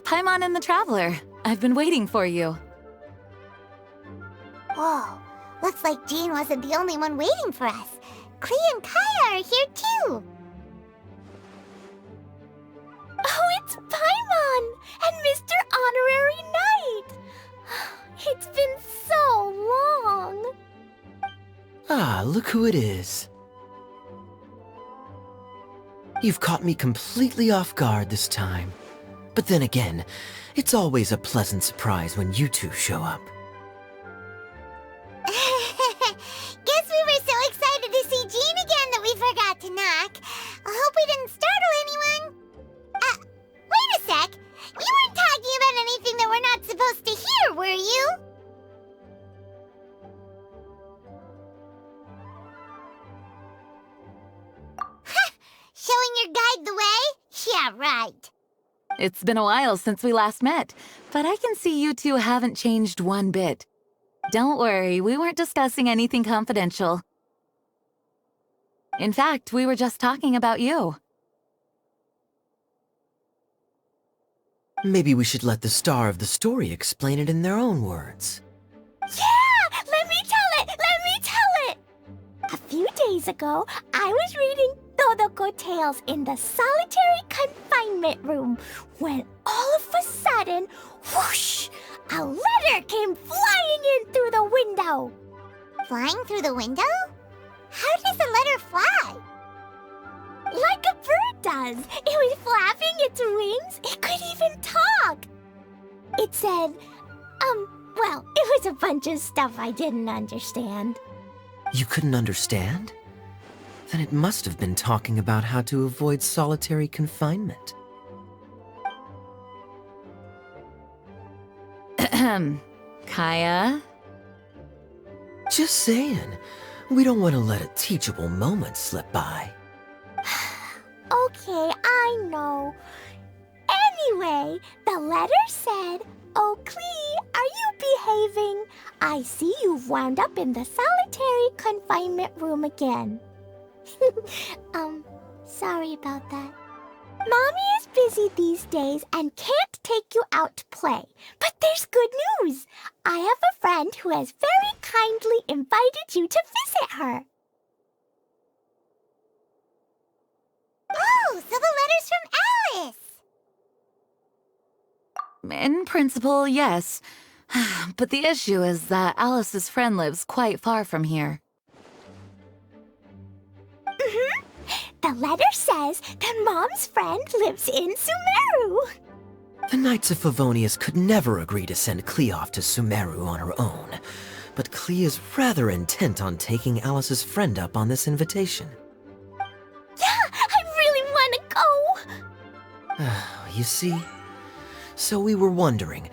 Paimon and the Traveler. I've been waiting for you. Whoa, looks like Jean wasn't the only one waiting for us. Klee and Kaeya are here too. Oh, it's Paimon and Mr. Honorary Knight. It's been so long. Ah, look who it is. You've caught me completely off guard this time. But then again, it's always a pleasant surprise when you two show up. Guess we were so excited to see Jean again that we forgot to knock. I hope we didn't startle anyone. Wait a sec. You weren't talking about anything that we're not supposed to hear, were you? Showing your guide the way? Yeah, right. It's been a while since we last met, but I can see you two haven't changed one bit. Don't worry, we weren't discussing anything confidential. In fact, we were just talking about you. Maybe we should let the star of the story explain it in their own words. Yeah! Let me tell it! Let me tell it! A few days ago, I was reading Todoko Tales in the solitary confinement room when all of a sudden, whoosh! A letter came flying in through the window. Flying through the window? How does a letter fly? Like a bird does. It was flapping its wings. It could even talk. It said, well, it was a bunch of stuff I didn't understand. You couldn't understand? Then it must have been talking about how to avoid solitary confinement. Kaeya? Just saying. We don't want to let a teachable moment slip by. Okay, I know. Anyway, the letter said, "Oh, Klee, are you behaving? I see you've wound up in the solitary confinement room again." Sorry about that. Mommy is busy these days and can't take you out to play. But there's good news. I have a friend who has very kindly invited you to visit her. Oh, so the letter's from Alice! In principle, yes. But the issue is that Alice's friend lives quite far from here. The letter says that Mom's friend lives in Sumeru. The Knights of Favonius could never agree to send Klee off to Sumeru on her own, but Klee is rather intent on taking Alice's friend up on this invitation. Yeah, I really want to go. You see? So we were wondering,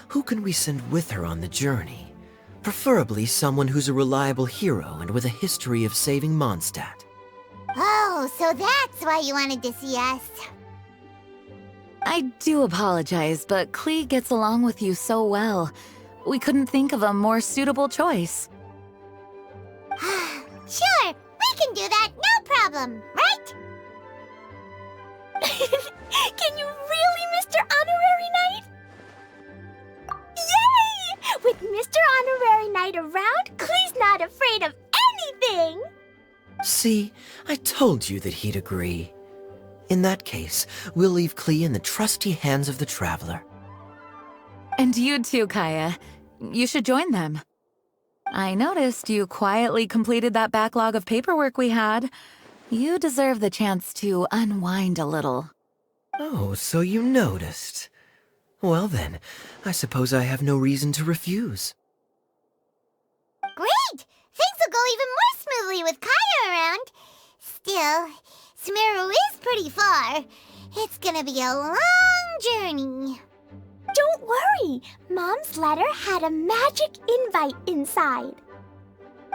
who can we send with her on the journey? Preferably someone who's a reliable hero and with a history of saving Mondstadt. Oh, so that's why you wanted to see us. I do apologize, but Klee gets along with you so well. We couldn't think of a more suitable choice. Sure, we can do that, no problem, right? Can you really, Mr. Honorary Knight? Yay! With Mr. Honorary Knight around, Klee's not afraid of anything! See, I told you that he'd agree. In that case, we'll leave Klee in the trusty hands of the Traveler. And you too, Kaeya. You should join them. I noticed you quietly completed that backlog of paperwork we had. You deserve the chance to unwind a little. Oh, so you noticed. Well then, I suppose I have no reason to refuse. Great! Things will go even more smoothly with Kaeya around. Still, Sumeru is pretty far. It's gonna be a long journey. Don't worry, Mom's letter had a magic invite inside.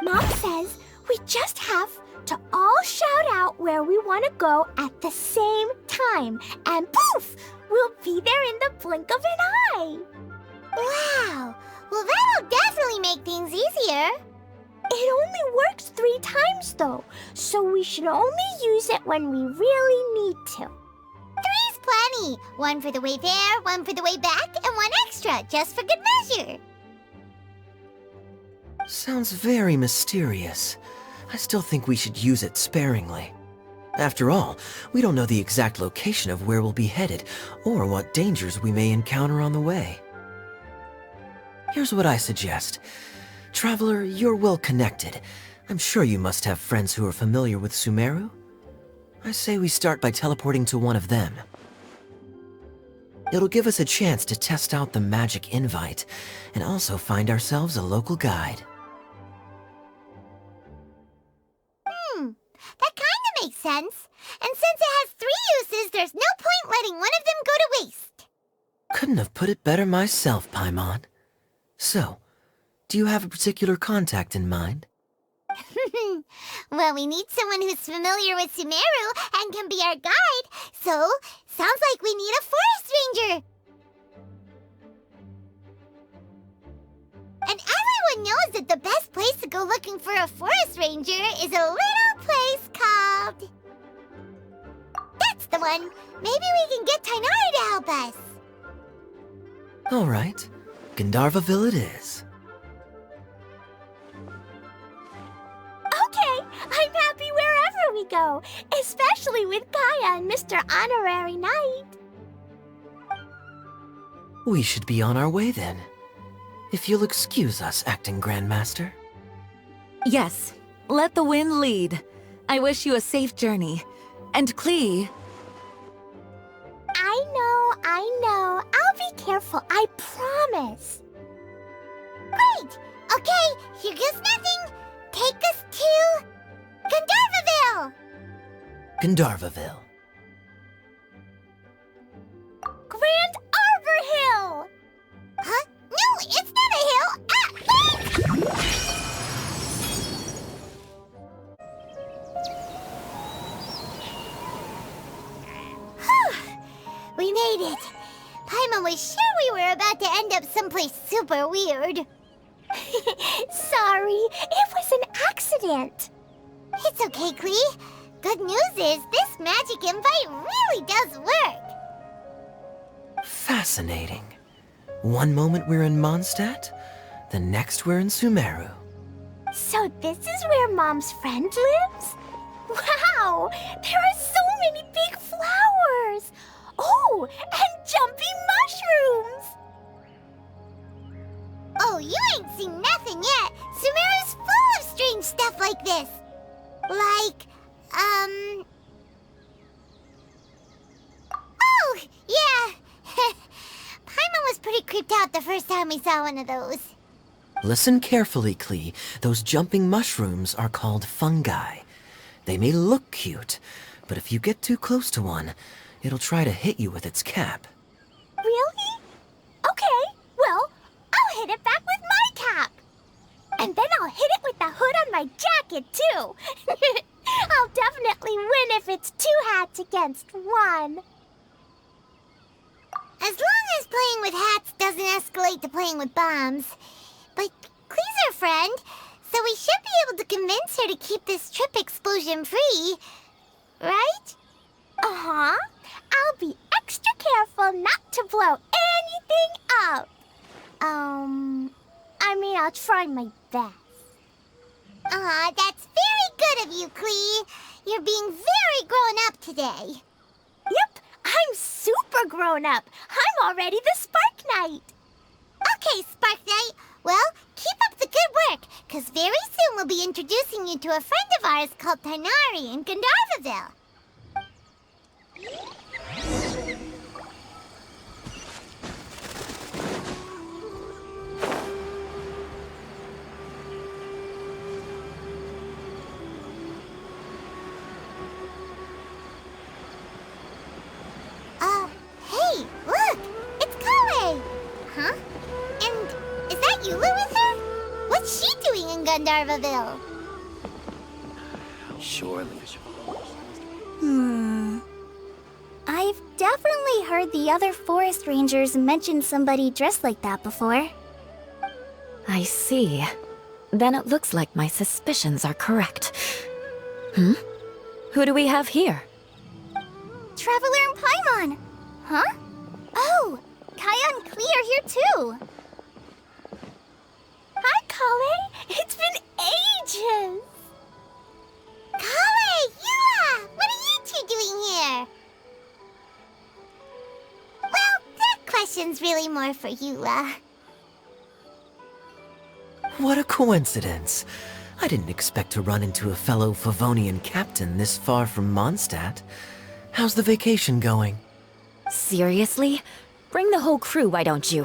Mom says we just have to all shout out where we want to go at the same time, and poof, we'll be there in the blink of an eye. Wow! Well, that'll definitely make things easier. It only works 3 times though, so we should only use it when we really need to. 3's plenty. One for the way there, one for the way back, and one extra, just for good measure. Sounds very mysterious. I still think we should use it sparingly. After all, we don't know the exact location of where we'll be headed, or what dangers we may encounter on the way. Here's what I suggest. Traveler, you're well connected. I'm sure you must have friends who are familiar with Sumeru. I say we start by teleporting to one of them. It'll give us a chance to test out the magic invite, and also find ourselves a local guide. That kinda makes sense. And since it has 3 uses, there's no point letting one of them go to waste. Couldn't have put it better myself, Paimon. So, do you have a particular contact in mind? Well, we need someone who's familiar with Sumeru and can be our guide, so sounds like we need a forest ranger. And everyone knows that the best place to go looking for a forest ranger is a little place called... That's the one! Maybe we can get Tainari to help us. Alright, Gandharvaville it is. Okay, I'm happy wherever we go, especially with Kaeya and Mr. Honorary Knight. We should be on our way then. If you'll excuse us, Acting Grandmaster. Yes, let the wind lead. I wish you a safe journey. And Klee... I know. I'll be careful, I promise. Great! Okay, here goes nothing. Take us to... Gandharvaville! Gandharvaville. Grand Arbor Hill! Huh? No, it's not a hill! Ah, We made it! Paimon was sure we were about to end up someplace super weird. Sorry, it was an accident. It's okay, Klee. Good news is this magic invite really does work. Fascinating. One moment we're in Mondstadt, the next we're in Sumeru. So this is where Mom's friend lives? Wow, there are so many big flowers. Oh, and jumping mushrooms. Oh, you ain't seen nothing yet. Sumeru's full of strange stuff like this. Like, Oh, yeah. Paimon was pretty creeped out the first time we saw one of those. Listen carefully, Klee. Those jumping mushrooms are called fungi. They may look cute, but if you get too close to one, it'll try to hit you with its cap. Really? Okay, well, I'll hit it back with my cap. And then I'll hit it with the hood on my jacket, too. I'll definitely win if it's 2 hats against 1. As long as playing with hats doesn't escalate to playing with bombs. But Klee's our friend, so we should be able to convince her to keep this trip explosion-free. Right? Uh-huh. I'll be extra careful not to blow anything up. I'll try my best. Aw, that's very good of you, Klee. You're being very grown up today. Yep, I'm super grown up. I'm already the Spark Knight. Okay, Spark Knight. Well, keep up the good work, because very soon we'll be introducing you to a friend of ours called Tainari in Gandharvaville. Hey, look! It's Kaeya! Huh? And is that Yulu with her? What's she doing in Gandharvaville? Surely. I've definitely heard the other forest rangers mention somebody dressed like that before. I see. Then it looks like my suspicions are correct. Who do we have here? Traveler and Paimon! Huh? Oh, Kaeya and Klee are here too. Hi, Klee. It's been ages. Klee, Eula! What are you two doing here? Well, that question's really more for Eula. What a coincidence. I didn't expect to run into a fellow Favonian captain this far from Mondstadt. How's the vacation going? Seriously? Bring the whole crew, why don't you?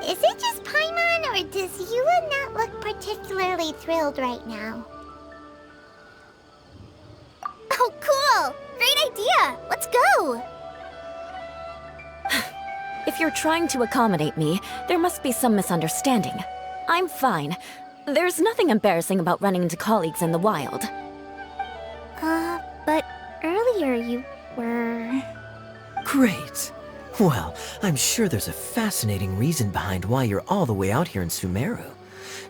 Is it just Paimon, or does Eula not look particularly thrilled right now? Oh, cool! Great idea! Let's go! If you're trying to accommodate me, there must be some misunderstanding. I'm fine. There's nothing embarrassing about running into colleagues in the wild. But earlier you were... Great. Well, I'm sure there's a fascinating reason behind why you're all the way out here in Sumeru.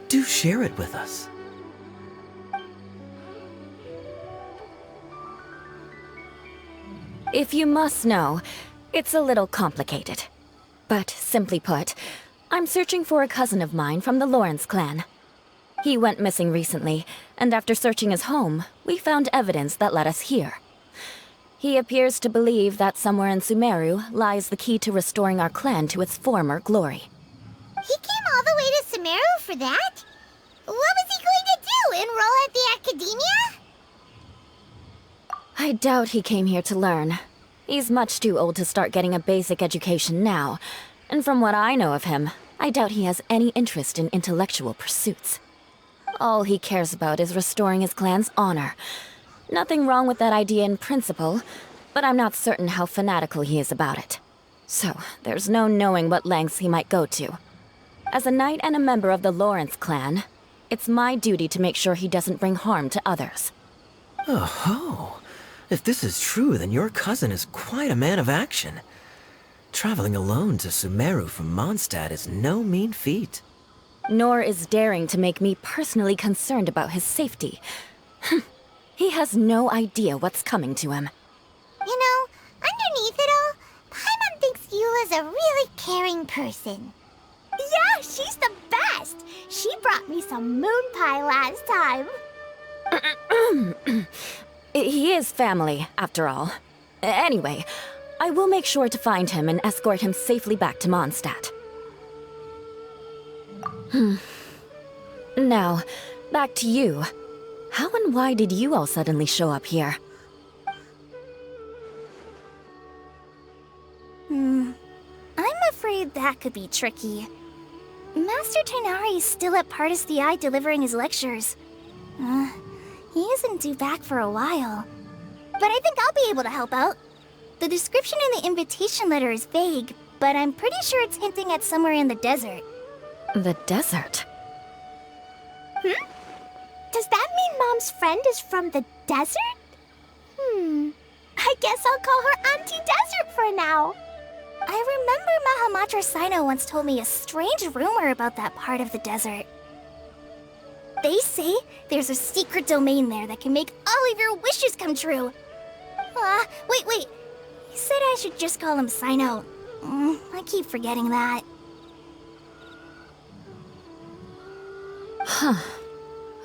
Do share it with us. If you must know, it's a little complicated. But simply put, I'm searching for a cousin of mine from the Lawrence clan. He went missing recently, and after searching his home, we found evidence that led us here. He appears to believe that somewhere in Sumeru lies the key to restoring our clan to its former glory. He came all the way to Sumeru for that? What was he going to do, enroll at the academia? I doubt he came here to learn. He's much too old to start getting a basic education now, and from what I know of him, I doubt he has any interest in intellectual pursuits. All he cares about is restoring his clan's honor. Nothing wrong with that idea in principle, but I'm not certain how fanatical he is about it. So, there's no knowing what lengths he might go to. As a knight and a member of the Lawrence clan, it's my duty to make sure he doesn't bring harm to others. Oh-ho! If this is true, then your cousin is quite a man of action. Traveling alone to Sumeru from Mondstadt is no mean feat. Nor is daring to make me personally concerned about his safety. He has no idea what's coming to him. You know, underneath it all, Paimon thinks Eula's a really caring person. Yeah, she's the best. She brought me some moon pie last time. He is family, after all. Anyway, I will make sure to find him and escort him safely back to Mondstadt. Now, back to you. How and why did you all suddenly show up here? I'm afraid that could be tricky. Master Tighnari is still at Partis the Eye delivering his lectures. He isn't due back for a while. But I think I'll be able to help out. The description in the invitation letter is vague, but I'm pretty sure it's hinting at somewhere in the desert. The desert? Does that mean Mom's friend is from the desert? I guess I'll call her Auntie Desert for now. I remember Mahamatra Sino once told me a strange rumor about that part of the desert. They say there's a secret domain there that can make all of your wishes come true. Wait. He said I should just call him Sino. I keep forgetting that.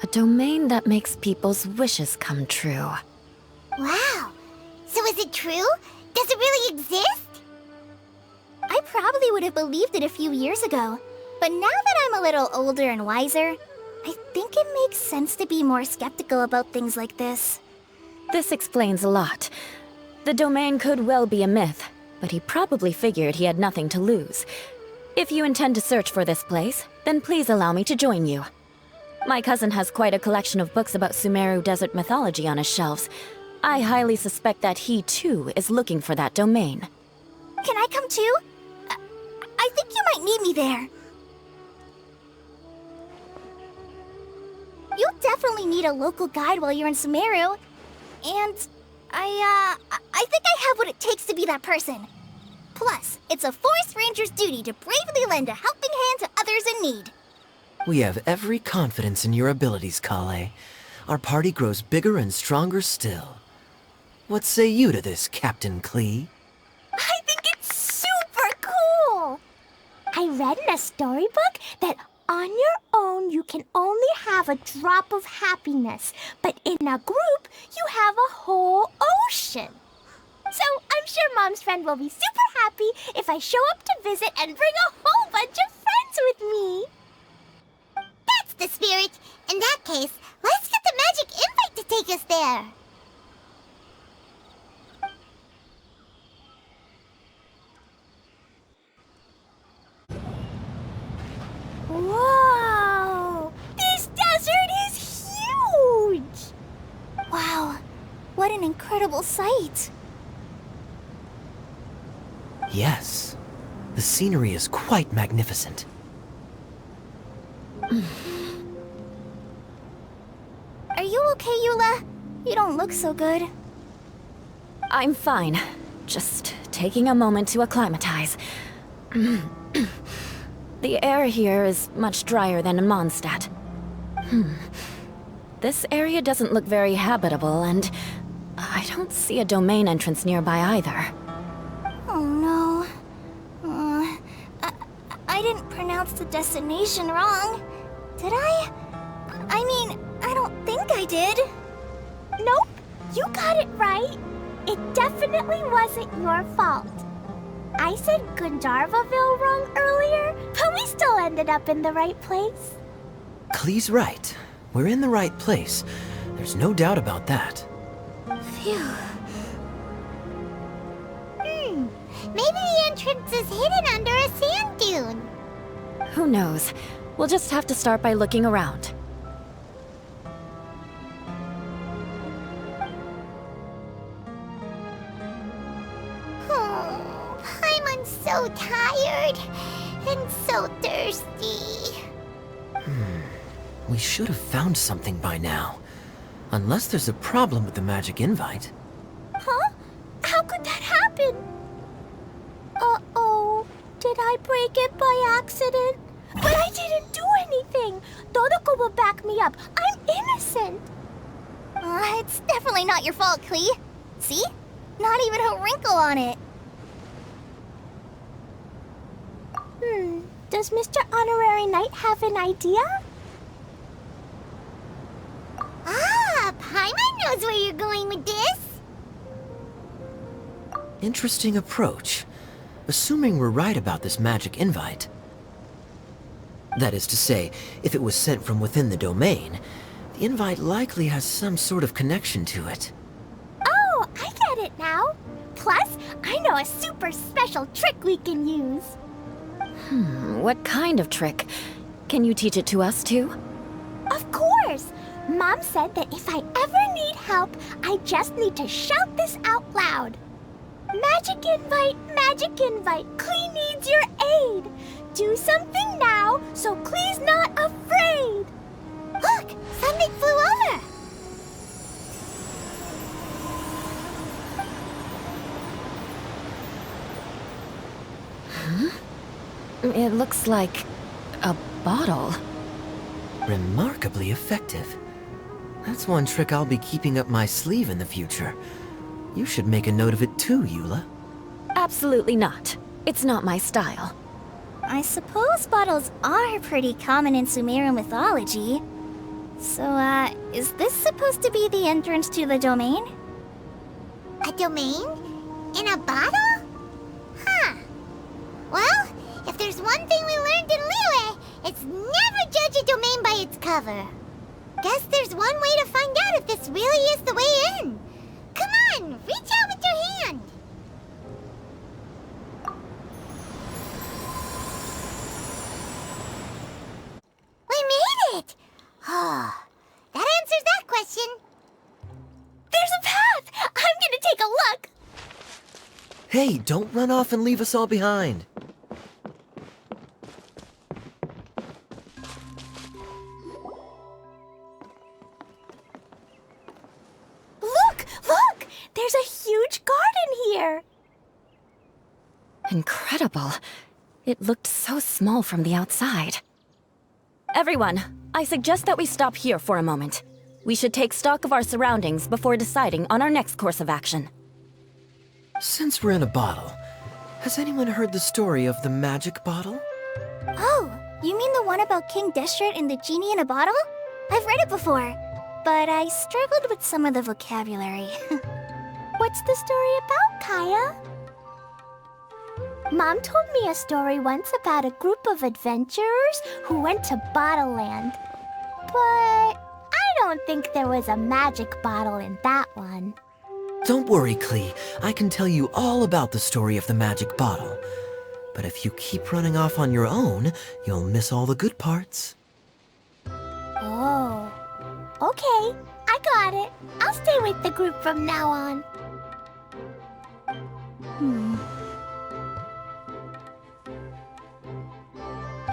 A domain that makes people's wishes come true. Wow. So is it true? Does it really exist? I probably would have believed it a few years ago. But now that I'm a little older and wiser, I think it makes sense to be more skeptical about things like this. This explains a lot. The domain could well be a myth, but he probably figured he had nothing to lose. If you intend to search for this place, then please allow me to join you. My cousin has quite a collection of books about Sumeru desert mythology on his shelves. I highly suspect that he, too, is looking for that domain. Can I come too? I think you might need me there. You'll definitely need a local guide while you're in Sumeru. And I think I have what it takes to be that person. Plus, it's a forest ranger's duty to bravely lend a helping hand to others in need. We have every confidence in your abilities, Klee. Our party grows bigger and stronger still. What say you to this, Captain Klee? I think it's super cool! I read in a storybook that on your own you can only have a drop of happiness, but in a group you have a whole ocean. So I'm sure Mom's friend will be super happy if I show up to visit and bring a whole bunch of friends with me. That's the spirit. In that case, let's get the magic invite to take us there. Whoa! This desert is huge! Wow, what an incredible sight. Yes, the scenery is quite magnificent. Are you okay, Eula? You don't look so good. I'm fine. Just taking a moment to acclimatize. The air here is much drier than in Mondstadt. This area doesn't look very habitable, and I don't see a domain entrance nearby either. Oh no. I didn't pronounce the destination wrong. Did I? I mean, I don't think I did. Nope, you got it right. It definitely wasn't your fault. I said Gundharvaville wrong earlier, but we still ended up in the right place. Klee's right. We're in the right place. There's no doubt about that. Phew. Maybe the entrance is hidden under a sand dune. Who knows? We'll just have to start by looking around. Oh, Paimon's so tired and so thirsty. We should have found something by now. Unless there's a problem with the magic invite. Huh? How could that happen? Uh-oh. Did I break it by accident? But I didn't do anything. Todoko will back me up. I'm innocent. It's definitely not your fault, Klee. See? Not even a wrinkle on it. Does Mr. Honorary Knight have an idea? Ah, Paimon knows where you're going with this. Interesting approach. Assuming we're right about this magic invite. That is to say, if it was sent from within the domain, the invite likely has some sort of connection to it. Oh, I get it now. Plus, I know a super special trick we can use. What kind of trick? Can you teach it to us too? Of course! Mom said that if I ever need help, I just need to shout this out loud. Magic invite, Klee needs your aid. Do something now so Klee's not afraid. Look, something flew over. It looks like a bottle. Remarkably effective. That's one trick I'll be keeping up my sleeve in the future. You should make a note of it too, Eula. Absolutely not. It's not my style. I suppose bottles are pretty common in Sumeru mythology. So, is this supposed to be the entrance to the domain? A domain? In a bottle? Huh. Well, if there's one thing we learned in Liyue, it's never judge a domain by its cover. Guess there's one way to find out if this really is the way in. Come on, reach out with your hand. We made it! Oh, that answers that question. There's a path! I'm gonna take a look! Hey, don't run off and leave us all behind. Look! There's a huge garden here! Incredible. It looked so small from the outside. Everyone, I suggest that we stop here for a moment. We should take stock of our surroundings before deciding on our next course of action. Since we're in a bottle, has anyone heard the story of the magic bottle? Oh, you mean the one about King Deshret and the genie in a bottle? I've read it before, but I struggled with some of the vocabulary. What's the story about, Kaeya? Mom told me a story once about a group of adventurers who went to Bottle Land. But I don't think there was a magic bottle in that one. Don't worry, Klee. I can tell you all about the story of the magic bottle. But if you keep running off on your own, you'll miss all the good parts. Oh. Okay, I got it. I'll stay with the group from now on.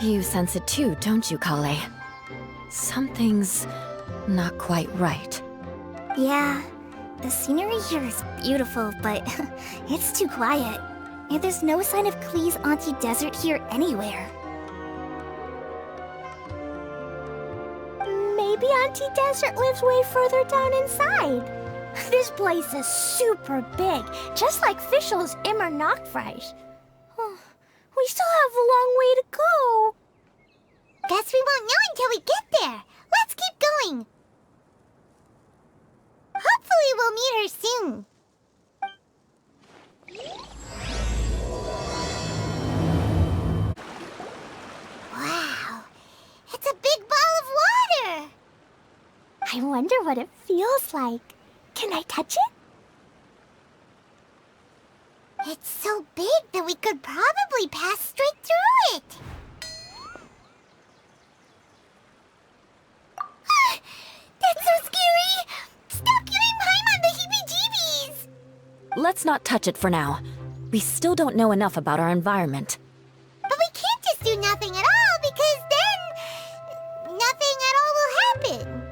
You sense it too, don't you, Kale? Something's not quite right. Yeah, the scenery here is beautiful, but it's too quiet. And there's no sign of Klee's Auntie Desert here anywhere. Maybe Auntie Desert lives way further down inside. This place is super big, just like Fischl's Immer Nachtreich. We still have a long way to go. Guess we won't know until we get there. Let's keep going. Hopefully we'll meet her soon. Wow, it's a big ball of water. I wonder what it feels like. Can I touch it? It's so big that we could probably pass straight through it. That's so scary! Stop giving Paimon the heebie-jeebies! Let's not touch it for now. We still don't know enough about our environment. But we can't just do nothing at all, because then nothing at all will happen.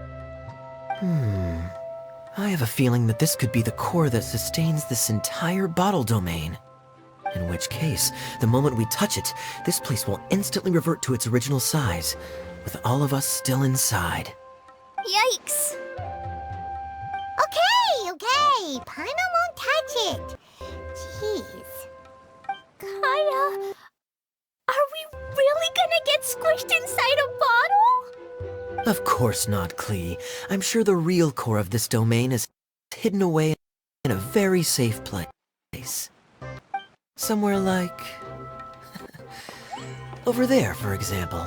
I have a feeling that this could be the core that sustains this entire bottle domain. In which case, the moment we touch it, this place will instantly revert to its original size, with all of us still inside. Yikes! Okay. Paimon won't touch it. Jeez. Kaeya, are we really gonna get squished inside a bottle? Of course not, Klee. I'm sure the real core of this domain is hidden away in a very safe place. Somewhere like... over there, for example.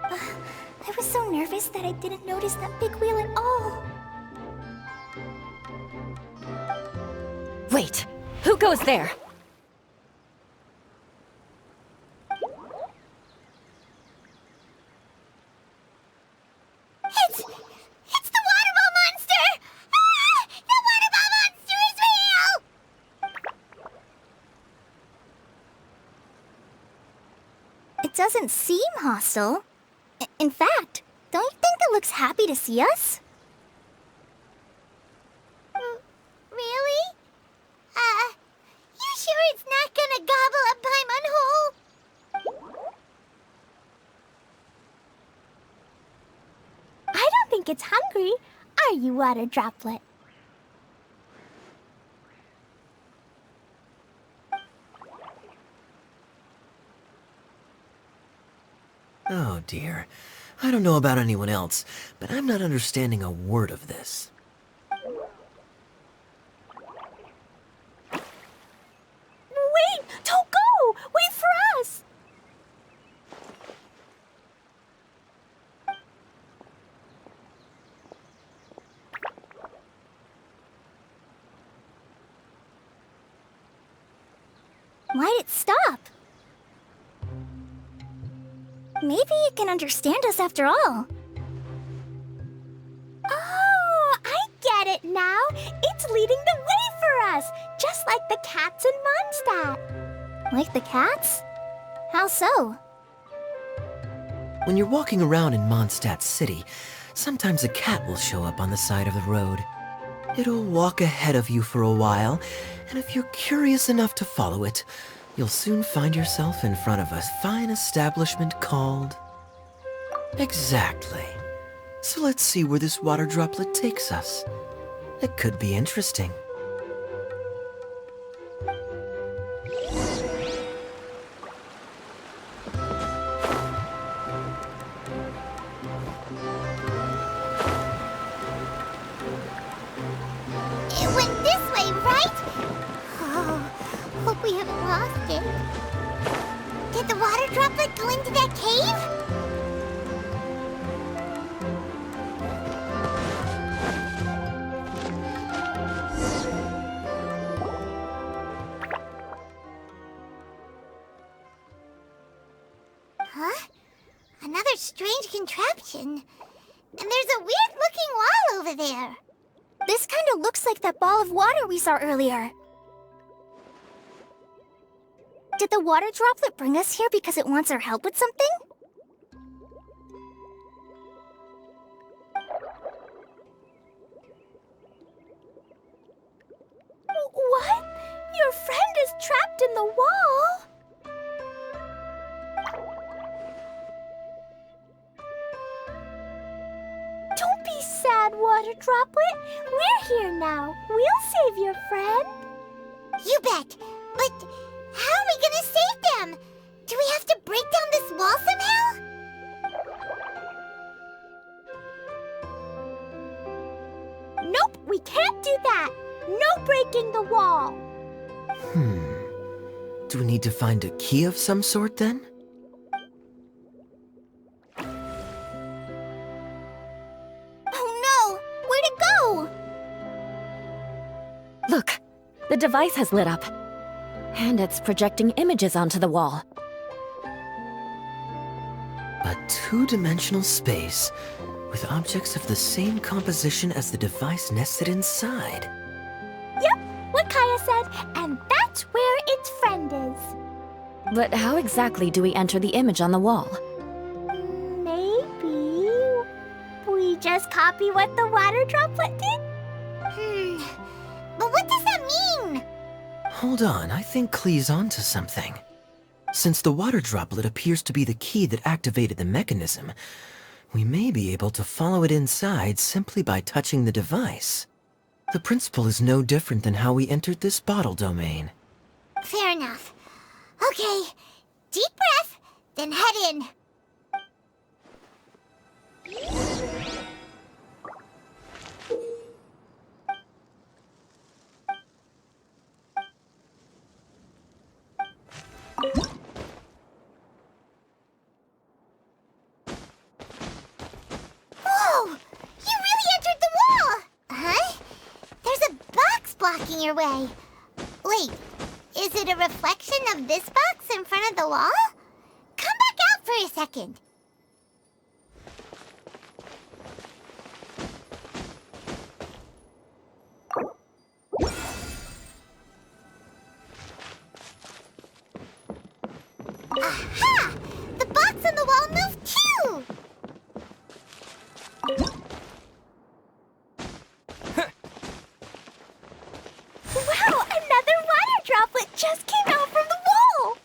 I was so nervous that I didn't notice that big wheel at all. Wait, who goes there? It's the water ball monster! Ah! The water ball monster is real! It doesn't seem hostile. In fact, don't you think it looks happy to see us? Really? You sure it's not gonna gobble up Paimon whole? I don't think it's hungry. Are you, Water Droplet? Oh dear. I don't know about anyone else, but I'm not understanding a word of this. Wait! Don't go! Wait for us! Why'd it stop? Maybe it can understand us after all. Oh, I get it now. It's leading the way for us, just like the cats in Mondstadt. Like the cats? How so? When you're walking around in Mondstadt City, sometimes a cat will show up on the side of the road. It'll walk ahead of you for a while, and if you're curious enough to follow it, you'll soon find yourself in front of a fine establishment called... Exactly. So let's see where this water droplet takes us. It could be interesting. It went this way, right? Oh, hope we haven't lost it. Did the water droplet go into that cave? Huh? Another strange contraption. And there's a weird-looking wall over there. This kind of looks like that ball of water we saw earlier. Did the water droplet bring us here because it wants our help with something? What? Your friend is trapped in the wall? Don't be sad, Water Droplet. We're here now. We'll save your friend. You bet. But how are we gonna save them? Do we have to break down this wall somehow? Nope, we can't do that. No breaking the wall. Do we need to find a key of some sort then? Oh no! Where'd it go? Look, the device has lit up. And it's projecting images onto the wall. A two-dimensional space with objects of the same composition as the device nested inside. Yep, what Kaeya said, and that's where its friend is. But how exactly do we enter the image on the wall? Maybe we just copy what the water droplet did? But what does that mean? Hold on, I think Klee's onto something. Since the water droplet appears to be the key that activated the mechanism, we may be able to follow it inside simply by touching the device. The principle is no different than how we entered this bottle domain. Fair enough. Okay, deep breath, then head in. Whoa! You really entered the wall! Huh? There's a box blocking your way. Wait, is it a reflection of this box in front of the wall? Come back out for a second. Aha! The box on the wall moved too! Wow, another water droplet just came out from the wall!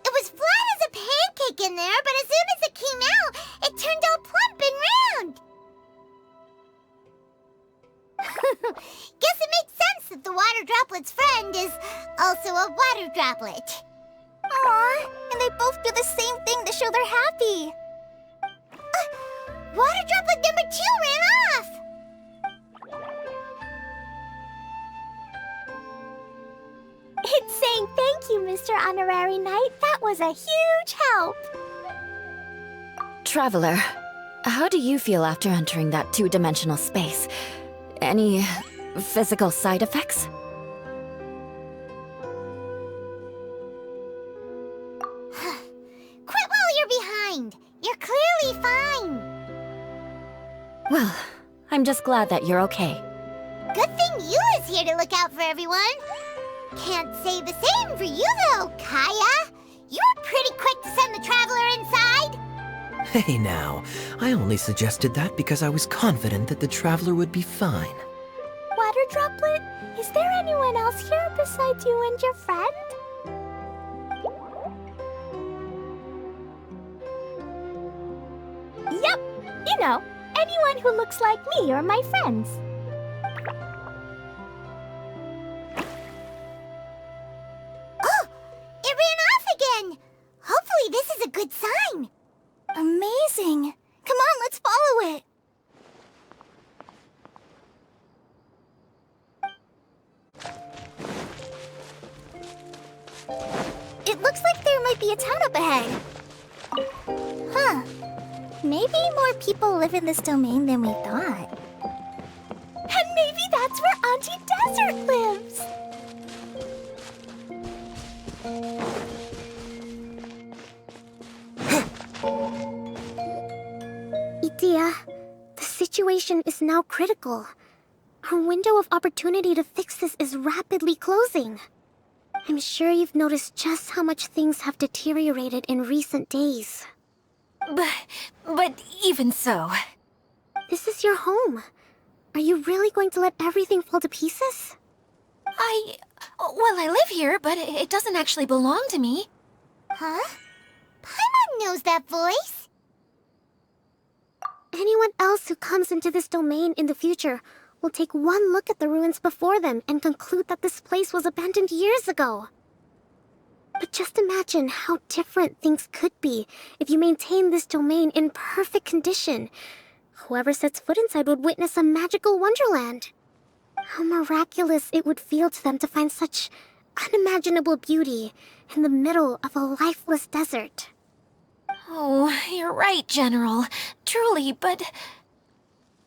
It was flat as a pancake in there, but as soon as it came out, it turned all plump and round. Guess it makes sense that the water droplet's friend is also a water droplet. Aw, and they both do the same thing to show they're happy. Water droplet number 2 ran off. It's saying thank you, Mr. Honorary Knight. That was a huge help. Traveler, how do you feel after entering that two-dimensional space? Any physical side effects? Quit while you're behind. You're clearly fine. Well, I'm just glad that you're okay. Good thing you is here to look out for everyone. Can't say the same for you, though, Kaeya. You were pretty quick to send the Traveler inside. Hey now, I only suggested that because I was confident that the Traveler would be fine. Water droplet, Is there anyone else here besides you and your friend? Yep, you know, anyone who looks like me or my friends. Oh, it ran off again. Hopefully this is a good sign. Amazing! Come on, let's follow it! It looks like there might be a town up ahead. Huh. Maybe more people live in this domain than we thought. And maybe that's where Auntie Desert lives. Idea, the situation is now critical. Our window of opportunity to fix this is rapidly closing. I'm sure you've noticed just how much things have deteriorated in recent days. But even so... This is your home. Are you really going to let everything fall to pieces? Well, I live here, but it doesn't actually belong to me. Huh? Paimon knows that voice. Anyone else who comes into this domain in the future will take one look at the ruins before them and conclude that this place was abandoned years ago. But just imagine how different things could be if you maintain this domain in perfect condition. Whoever sets foot inside would witness a magical wonderland. How miraculous it would feel to them to find such unimaginable beauty in the middle of a lifeless desert. Oh, you're right, General. Truly, but...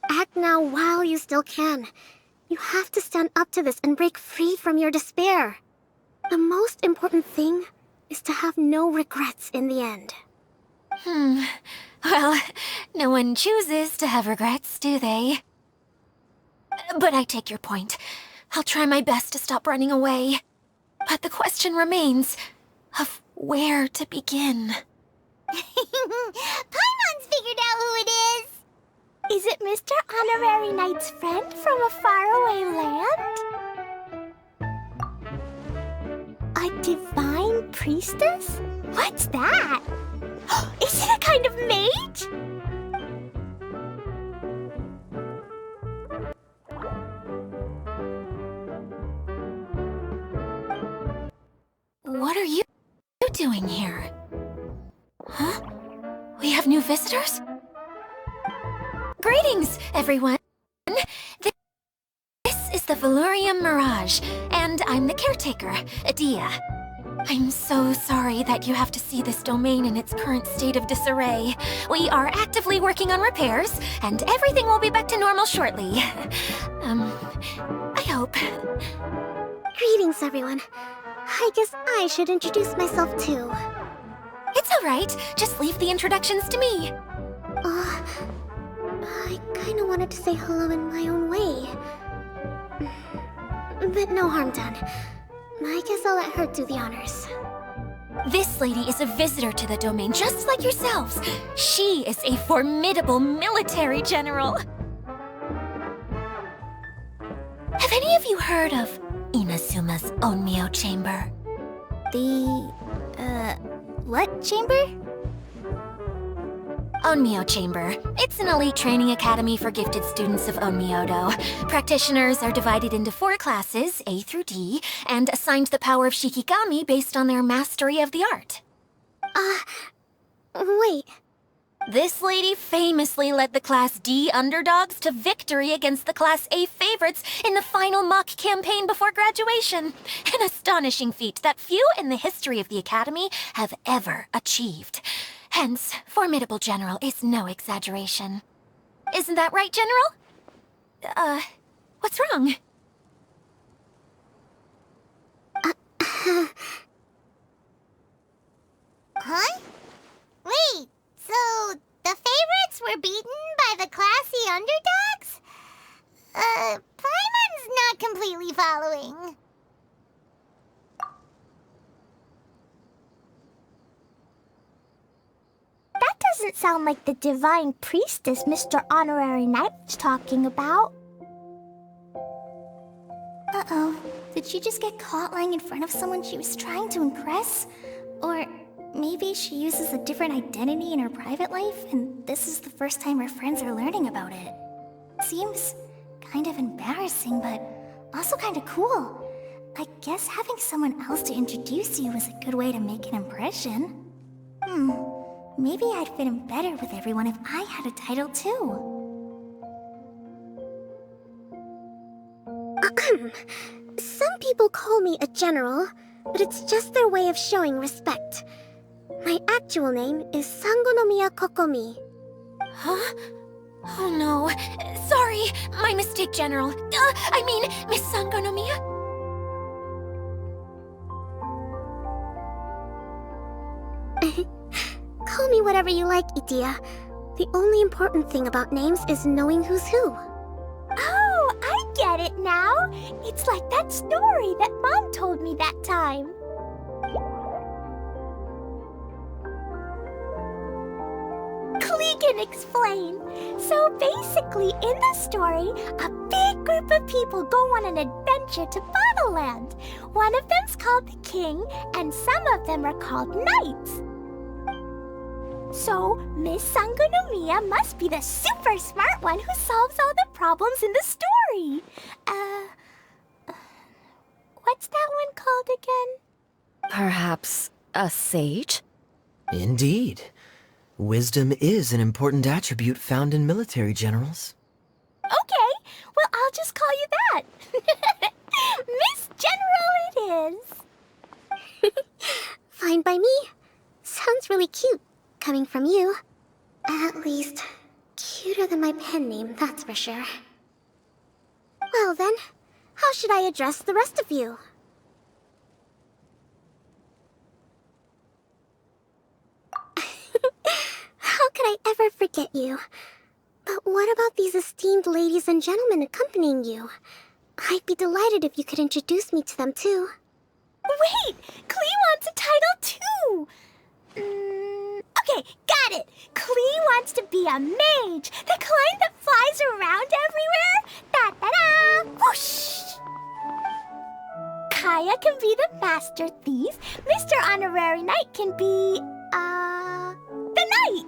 Act now while you still can. You have to stand up to this and break free from your despair. The most important thing is to have no regrets in the end. Well, no one chooses to have regrets, do they? But I take your point. I'll try my best to stop running away. But the question remains of where to begin. Paimon's figured out who it is. Is it Mr. Honorary Knight's friend from a faraway land? A divine priestess? What's that? Is it a kind of mage? What are you doing here? Huh? We have new visitors? Greetings, everyone! This is the Valurium Mirage, and I'm the caretaker, Adia. I'm so sorry that you have to see this domain in its current state of disarray. We are actively working on repairs, and everything will be back to normal shortly. I hope. Greetings, everyone. I guess I should introduce myself too. It's alright, just leave the introductions to me. I kinda wanted to say hello in my own way. But no harm done. I guess I'll let her do the honors. This lady is a visitor to the domain, just like yourselves. She is a formidable military general. Have any of you heard of Inazuma's Onmyo Chamber? What chamber? Onmyo Chamber. It's an elite training academy for gifted students of Onmyodo. Practitioners are divided into 4 classes, A through D, and assigned the power of Shikigami based on their mastery of the art. Wait. This lady famously led the Class D underdogs to victory against the Class A favorites in the final mock campaign before graduation. An astonishing feat that few in the history of the Academy have ever achieved. Hence, formidable general is no exaggeration. Isn't that right, General? What's wrong? Huh? Wait, so the favorites were beaten by the classy underdogs? Paimon's not completely following. That doesn't sound like the divine priestess Mr. Honorary Knight's talking about. Uh-oh. Did she just get caught lying in front of someone she was trying to impress? Or maybe she uses a different identity in her private life, and this is the first time her friends are learning about it. Seems kind of embarrassing, but also kind of cool. I guess having someone else to introduce you is a good way to make an impression. Maybe I'd fit in better with everyone if I had a title too. Some people call me a general, but it's just their way of showing respect. My actual name is Sangonomiya Kokomi. Huh? Oh no. Sorry, my mistake, General. I mean, Miss Sangonomiya. Call me whatever you like, Itia. The only important thing about names is knowing who's who. Oh, I get it now. It's like that story that Mom told me that time. Klee can explain. So basically, in the story, a big group of people go on an adventure to Bottleland. One of them's called the King, and some of them are called Knights. So, Miss Sangonomiya must be the super smart one who solves all the problems in the story. What's that one called again? Perhaps a sage? Indeed. Wisdom is an important attribute found in military generals. Okay, well, I'll just call you that. Miss General it is. Fine by me. Sounds really cute, coming from you. At least, cuter than my pen name, that's for sure. Well then, how should I address the rest of you? How could I ever forget you? But what about these esteemed ladies and gentlemen accompanying you? I'd be delighted if you could introduce me to them too. Wait, Klee wants a title too. Okay, got it. Klee wants to be a mage, the kind that flies around everywhere. Da-da-da! Whoosh! Kaeya can be the master thief. Mr. Honorary Knight can be, the knight.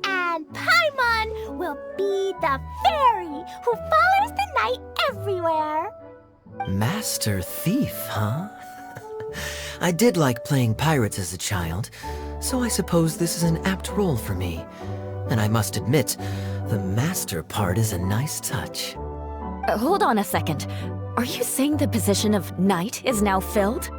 And Paimon will be the fairy who follows the knight everywhere. Master Thief, huh? I did like playing pirates as a child, so I suppose this is an apt role for me. And I must admit, the master part is a nice touch. Hold on a second. Are you saying the position of knight is now filled?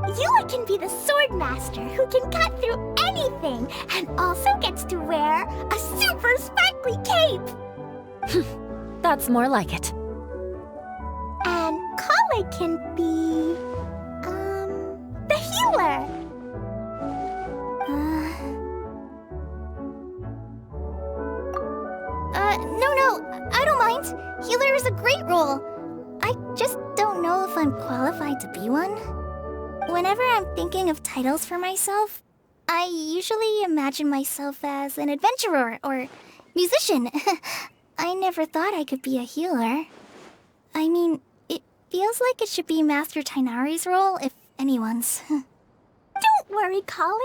Yula can be the sword master who can cut through anything and also gets to wear a super sparkly cape. That's more like it. And Kale can be, the healer. No, I don't mind. Healer is a great role. I just don't know if I'm qualified to be one. Whenever I'm thinking of titles for myself, I usually imagine myself as an adventurer or musician. I never thought I could be a healer. I mean, it feels like it should be Master Tainari's role, if anyone's. Don't worry, Kale.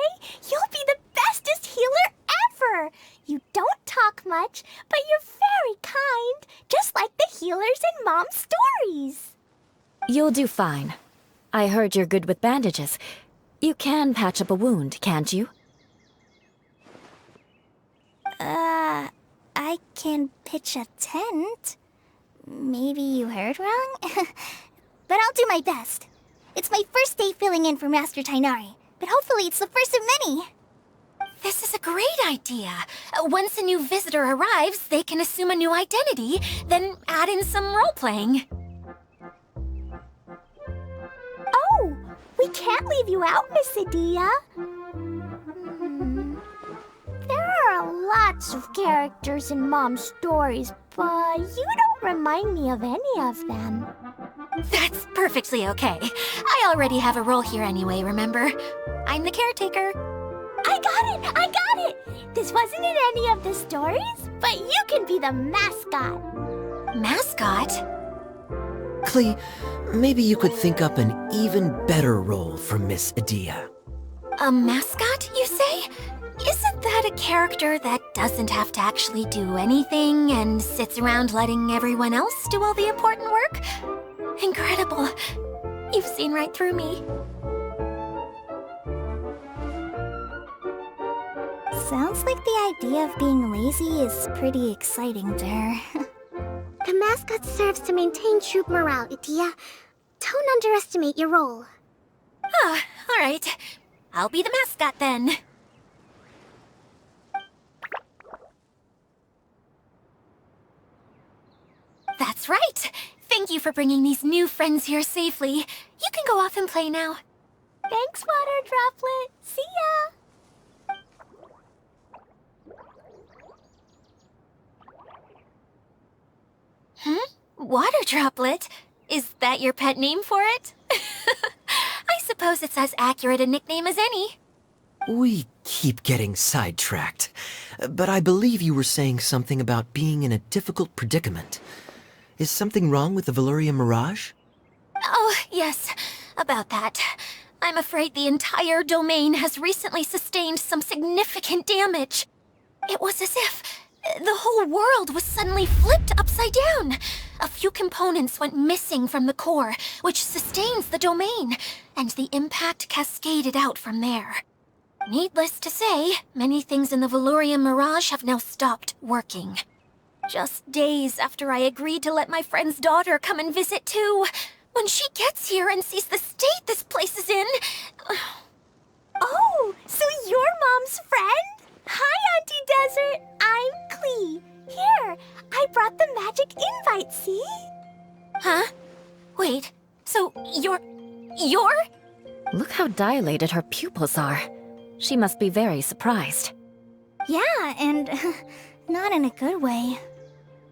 You'll be the bestest healer ever. You don't talk much, but you're very kind, just like the healers in Mom's stories. You'll do fine. I heard you're good with bandages. You can patch up a wound, can't you? I can pitch a tent. Maybe you heard wrong? But I'll do my best. It's my first day filling in for Master Tainari, but hopefully it's the first of many. This is a great idea. Once a new visitor arrives, they can assume a new identity, then add in some role-playing. Oh, we can't leave you out, Miss Adia. There are lots of characters in Mom's stories, but you don't remind me of any of them. That's perfectly okay. I already have a role here anyway, remember? I'm the caretaker. I got it! This wasn't in any of the stories, but you can be the mascot. Mascot? Klee, maybe you could think up an even better role for Miss Adia. A mascot, you say? Isn't that a character that doesn't have to actually do anything and sits around letting everyone else do all the important work? Incredible. You've seen right through me. Sounds like the idea of being lazy is pretty exciting to her. The mascot serves to maintain troop morale, Adia. Don't underestimate your role. Ah, all right. I'll be the mascot then. That's right. Thank you for bringing these new friends here safely. You can go off and play now. Thanks, Water Droplet. See ya! Water Droplet? Is that your pet name for it? I suppose it's as accurate a nickname as any. We keep getting sidetracked, but I believe you were saying something about being in a difficult predicament. Is something wrong with the Veluria Mirage? Oh, yes, about that. I'm afraid the entire domain has recently sustained some significant damage. It was as if the whole world was suddenly flipped upside down. A few components went missing from the core, which sustains the domain, and the impact cascaded out from there. Needless to say, many things in the Veluria Mirage have now stopped working. Just days after I agreed to let my friend's daughter come and visit too. When she gets here and sees the state this place is in... Oh, so you're Mom's friend? Hi, Auntie Desert. I'm Klee. Here, I brought the magic invite, see? Huh? Wait, so you're... Look how dilated her pupils are. She must be very surprised. Yeah, and not in a good way.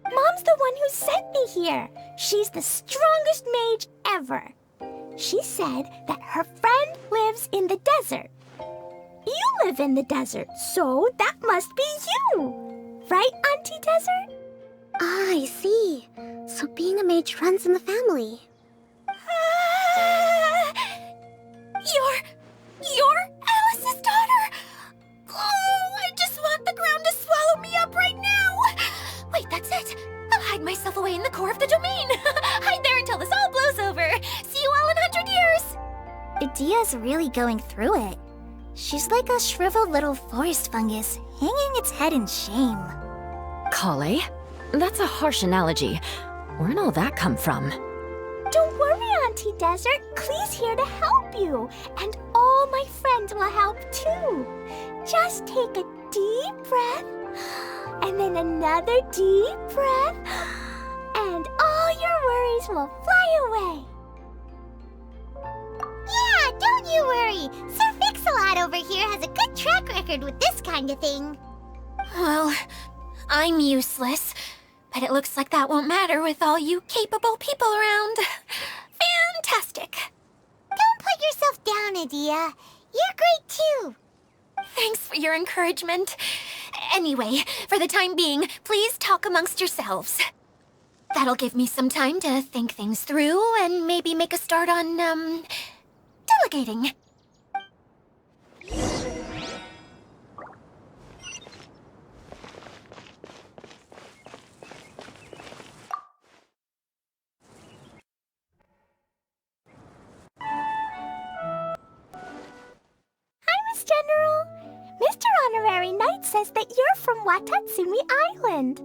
Mom's the one who sent me here. She's the strongest mage ever. She said that her friend lives in the desert. You live in the desert, so that must be you. Right, Auntie Desert? Ah, I see. So being a mage runs in the family. You're Alice's daughter? Oh, I just want the ground to swallow me up right now. Wait, that's it. I'll hide myself away in the core of the domain. Hide there until this all blows over. See you all in 100 years. Adia's really going through it. She's like a shriveled little forest fungus, hanging its head in shame. Klee? That's a harsh analogy. Where'd all that come from? Don't worry, Auntie Desert. Klee's here to help you. And all my friends will help too. Just take a deep breath. And then another deep breath. And all your worries will fly away. Yeah, don't you worry. Sir Fix-a-Lot over here has a good track record with this kind of thing. Well, I'm useless. But it looks like that won't matter with all you capable people around. Fantastic. Don't put yourself down, Adia. You're great too. Thanks for your encouragement. Anyway, for the time being, please talk amongst yourselves. That'll give me some time to think things through and maybe make a start on, delegating. General, Mr. Honorary Knight says that you're from Watatsumi Island.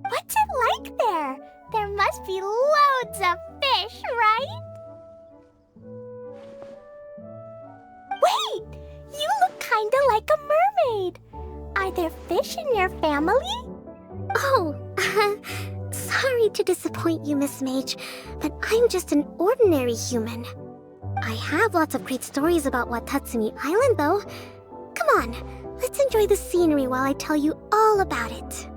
What's it like there? There must be loads of fish, right? Wait! You look kinda like a mermaid. Are there fish in your family? Oh, sorry to disappoint you, Miss Mage, but I'm just an ordinary human. I have lots of great stories about Watatsumi Island, though. Come on, let's enjoy the scenery while I tell you all about it.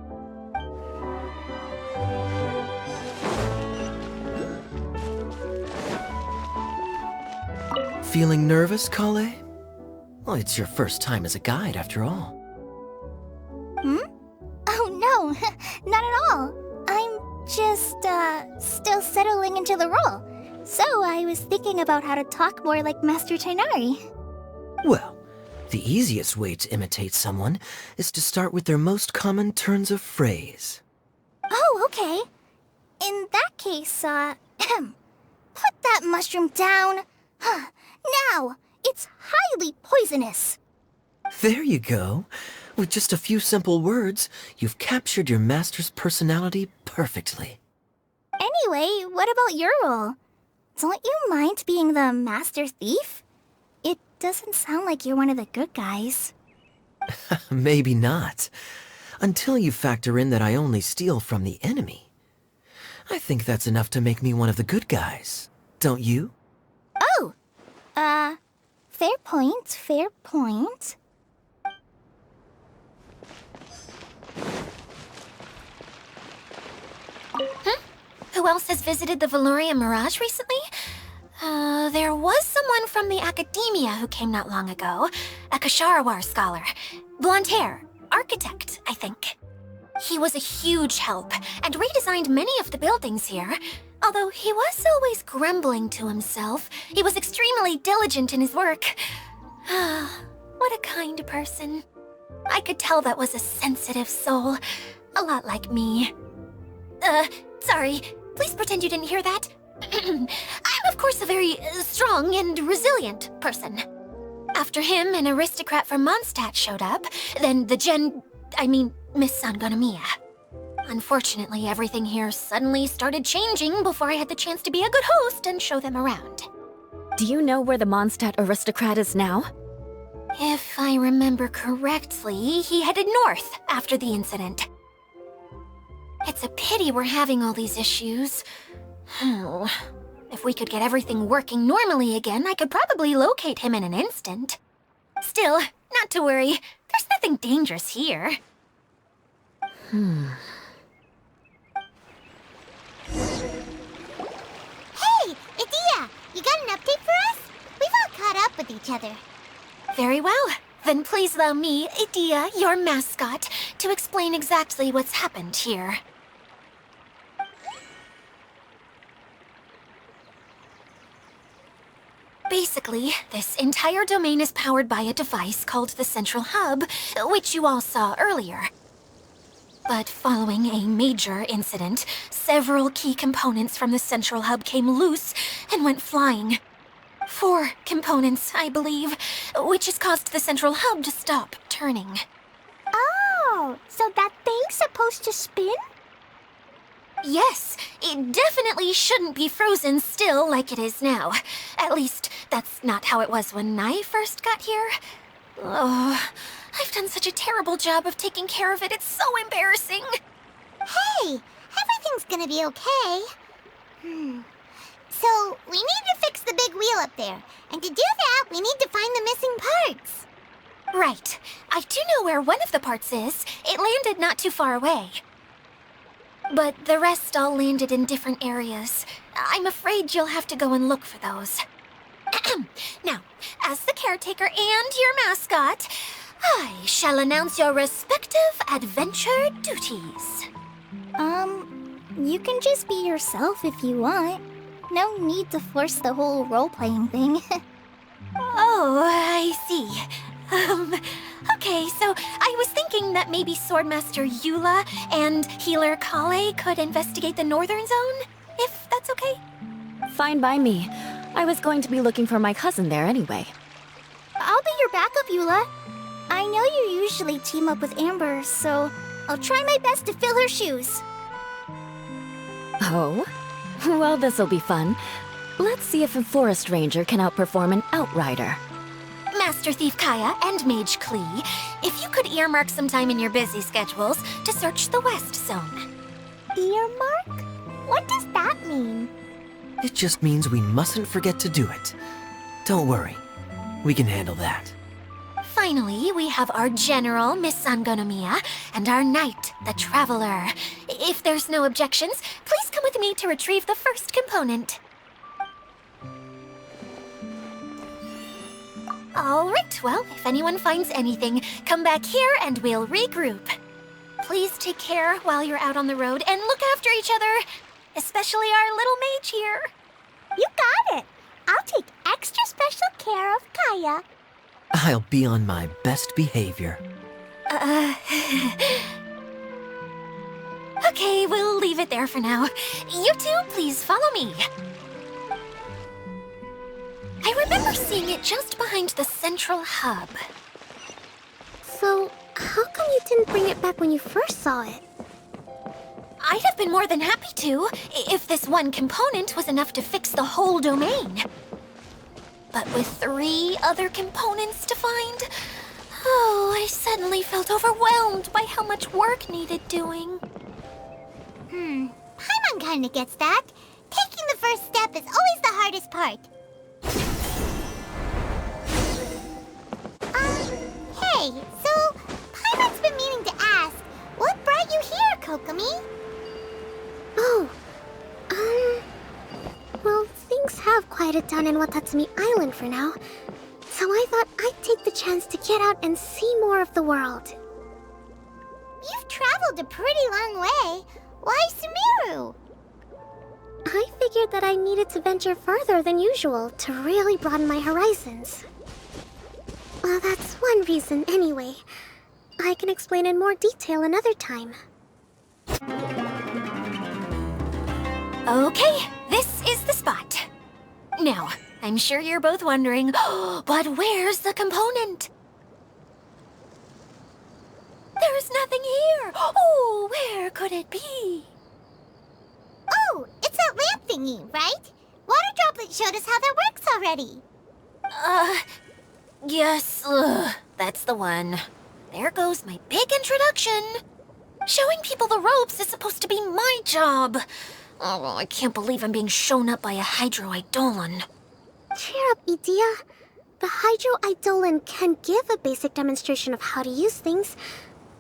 Feeling nervous, Klee? Well, it's your first time as a guide, after all. Oh no, not at all. I'm Just, still settling into the role. So I was thinking about how to talk more like Master Tighnari. Well, the easiest way to imitate someone is to start with their most common turns of phrase. Oh, okay. In that case, put that mushroom down. Now, it's highly poisonous. There you go. With just a few simple words, you've captured your master's personality perfectly. Anyway, what about your role? Don't you mind being the master thief? It doesn't sound like you're one of the good guys. Maybe not. Until you factor in that I only steal from the enemy. I think that's enough to make me one of the good guys. Don't you? Oh! Fair point, fair point. Who else has visited the Valoria Mirage recently? There was someone from the academia who came not long ago. A Kasharawar scholar. Blonde hair. Architect, I think. He was a huge help, and redesigned many of the buildings here. Although he was always grumbling to himself, he was extremely diligent in his work. What a kind person. I could tell that was a sensitive soul. A lot like me. Sorry. Please pretend you didn't hear that. I'm, of course, a very strong and resilient person. After him, an aristocrat from Mondstadt showed up, then Miss Sangonomiya. Unfortunately, everything here suddenly started changing before I had the chance to be a good host and show them around. Do you know where the Mondstadt aristocrat is now? If I remember correctly, he headed north after the incident. It's a pity we're having all these issues. If we could get everything working normally again, I could probably locate him in an instant. Still, not to worry. There's nothing dangerous here. Hey, Kaeya! You got an update for us? We've all caught up with each other. Very well. Then please allow me, Kaeya, your mascot, to explain exactly what's happened here. Basically, this entire domain is powered by a device called the Central Hub, which you all saw earlier. But following a major incident, several key components from the Central Hub came loose and went flying. 4 components, I believe, which has caused the Central Hub to stop turning. Oh, so that thing's supposed to spin? Yes, it definitely shouldn't be frozen still like it is now. At least, that's not how it was when I first got here. Oh, I've done such a terrible job of taking care of it, it's so embarrassing. Hey, everything's gonna be okay. So, we need to fix the big wheel up there. And to do that, we need to find the missing parts. Right. I do know where one of the parts is. It landed not too far away. But the rest all landed in different areas. I'm afraid you'll have to go and look for those. Now, as the caretaker and your mascot, I shall announce your respective adventure duties. You can just be yourself if you want. No need to force the whole role-playing thing. Oh, I see. Okay, so I was thinking that maybe Swordmaster Eula and Healer Kale could investigate the northern zone, if that's okay? Fine by me. I was going to be looking for my cousin there anyway. I'll be your backup, Eula. I know you usually team up with Amber, so I'll try my best to fill her shoes. Oh? Well, this'll be fun. Let's see if a forest ranger can outperform an outrider. Master Thief Kaeya and Mage Klee, if you could earmark some time in your busy schedules to search the West Zone. Earmark? What does that mean? It just means we mustn't forget to do it. Don't worry. We can handle that. Finally, we have our General, Miss Sangonomiya, and our Knight, the Traveler. If there's no objections, please come with me to retrieve the first component. All right, well, if anyone finds anything, come back here and we'll regroup. please take care while you're out on the road and look after each other, especially our little mage here. You got it. I'll take extra special care of Kaeya. I'll be on my best behavior. Okay, we'll leave it there for now. You two, please follow me. I remember seeing it just behind the central hub. So, how come you didn't bring it back when you first saw it? I'd have been more than happy to, if this one component was enough to fix the whole domain. But with 3 other components to find, I suddenly felt overwhelmed by how much work needed doing. Paimon kinda gets that. Taking the first step is always the hardest part. Hey, so Paimon's been meaning to ask, what brought you here, Kokomi? Oh, well, things have quieted down in Watatsumi Island for now. So I thought I'd take the chance to get out and see more of the world. You've traveled a pretty long way. Why Sumeru? I figured that I needed to venture further than usual to really broaden my horizons. Well, that's one reason anyway. I can explain in more detail another time. Okay, this is the spot. Now, I'm sure you're both wondering, but where's the component? There's nothing here. Oh, where could it be? Oh, it's that lamp thingy, right? Water Droplet showed us how that works already. Yes, that's the one. There goes my big introduction. Showing people the ropes is supposed to be my job. Oh, I can't believe I'm being shown up by a Hydro Eidolon. Cheer up, Edea. The Hydro Eidolon can give a basic demonstration of how to use things,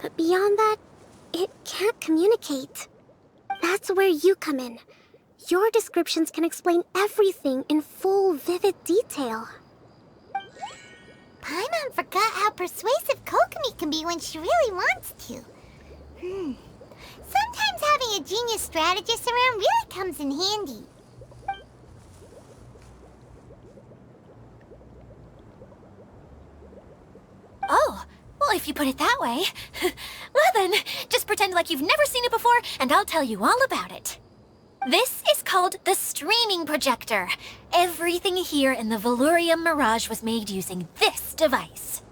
but beyond that, it can't communicate. That's where you come in. Your descriptions can explain everything in full, vivid detail. Paimon forgot how persuasive Kokomi can be when she really wants to. Sometimes having a genius strategist around really comes in handy. Oh, well, if you put it that way. Well then, just pretend like you've never seen it before, and I'll tell you all about it. This is called the streaming projector. Everything here in the Velurium Mirage was made using this device.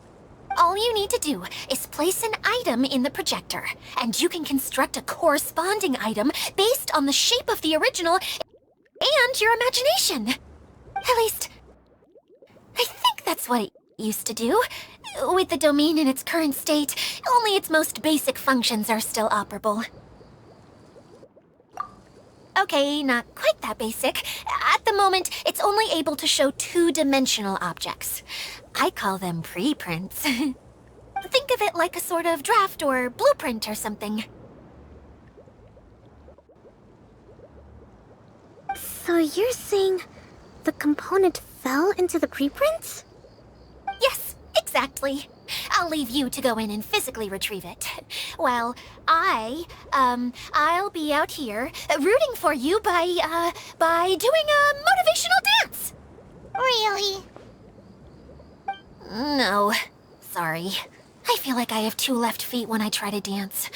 All you need to do is place an item in the projector, and you can construct a corresponding item based on the shape of the original and your imagination. At least, I think that's what it used to do. With the domain in its current state, only its most basic functions are still operable. Okay, not quite that basic. At the moment, it's only able to show 2-dimensional objects. I call them preprints. Think of it like a sort of draft or blueprint or something. So you're saying the component fell into the preprints? Yes, exactly. I'll leave you to go in and physically retrieve it. Well, I'll be out here rooting for you by doing a motivational dance. Really? No, sorry. I feel like I have 2 left feet when I try to dance.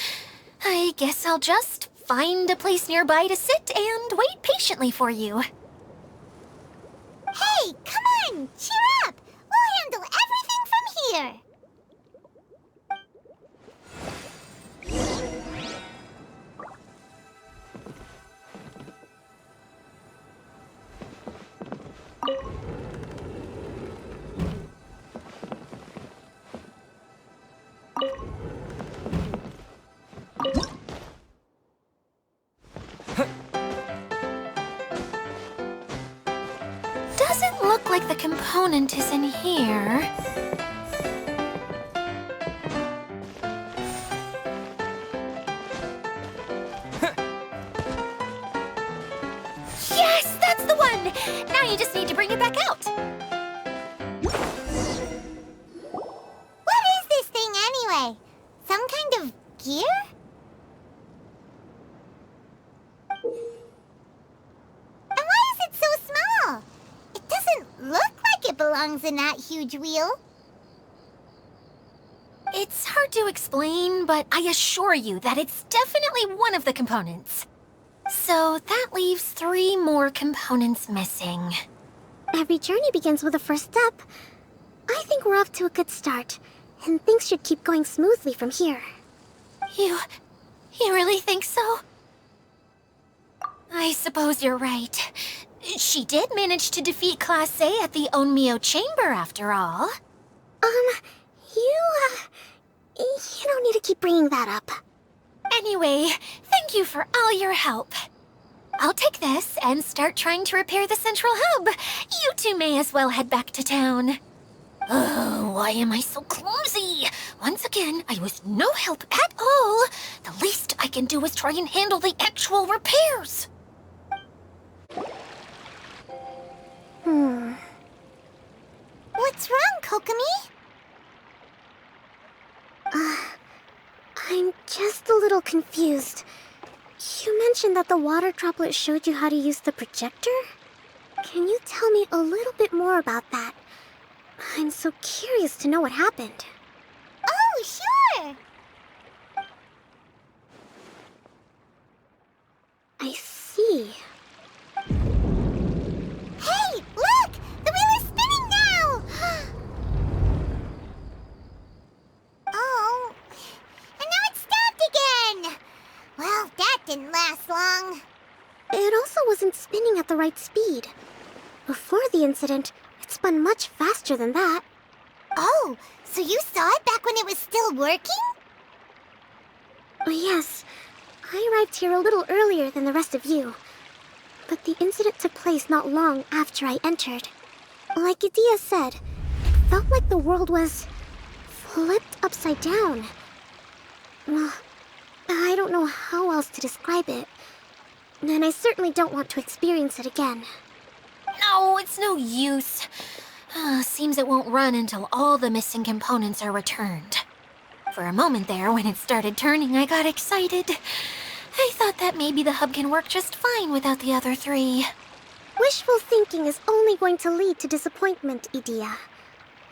I guess I'll just find a place nearby to sit and wait patiently for you. Hey, come on! Cheer up! We'll handle everything from here! Doesn't look like the component is in here. Yes, that's the one! Now you just need to bring it back out. What is this thing anyway? Some kind of gear? belongs in that huge wheel? It's hard to explain, but I assure you that it's definitely one of the components. So that leaves 3 more components missing. Every journey begins with a first step. I think we're off to a good start, and things should keep going smoothly from here. You really think so? I suppose you're right. She did manage to defeat Class A at the Onmyo Chamber, after all. You don't need to keep bringing that up. Anyway, thank you for all your help. I'll take this and start trying to repair the central hub. You two may as well head back to town. Oh, why am I so clumsy? Once again, I was no help at all. The least I can do is try and handle the actual repairs. What's wrong, Kokomi? I'm just a little confused. You mentioned that the water droplet showed you how to use the projector? Can you tell me a little bit more about that? I'm so curious to know what happened. Oh, sure! I see. Hey, look! The wheel is spinning now! Oh, and now it's stopped again! Well, that didn't last long. It also wasn't spinning at the right speed. Before the incident, it spun much faster than that. Oh, so you saw it back when it was still working? Yes, I arrived here a little earlier than the rest of you. But the incident took place not long after I entered. Like Idea said, it felt like the world was flipped upside down. Well, I don't know how else to describe it. And I certainly don't want to experience it again. No, it's no use. Seems it won't run until all the missing components are returned. For a moment there, when it started turning, I got excited. I thought that maybe the hub can work just fine without the other 3. Wishful thinking is only going to lead to disappointment, Idea.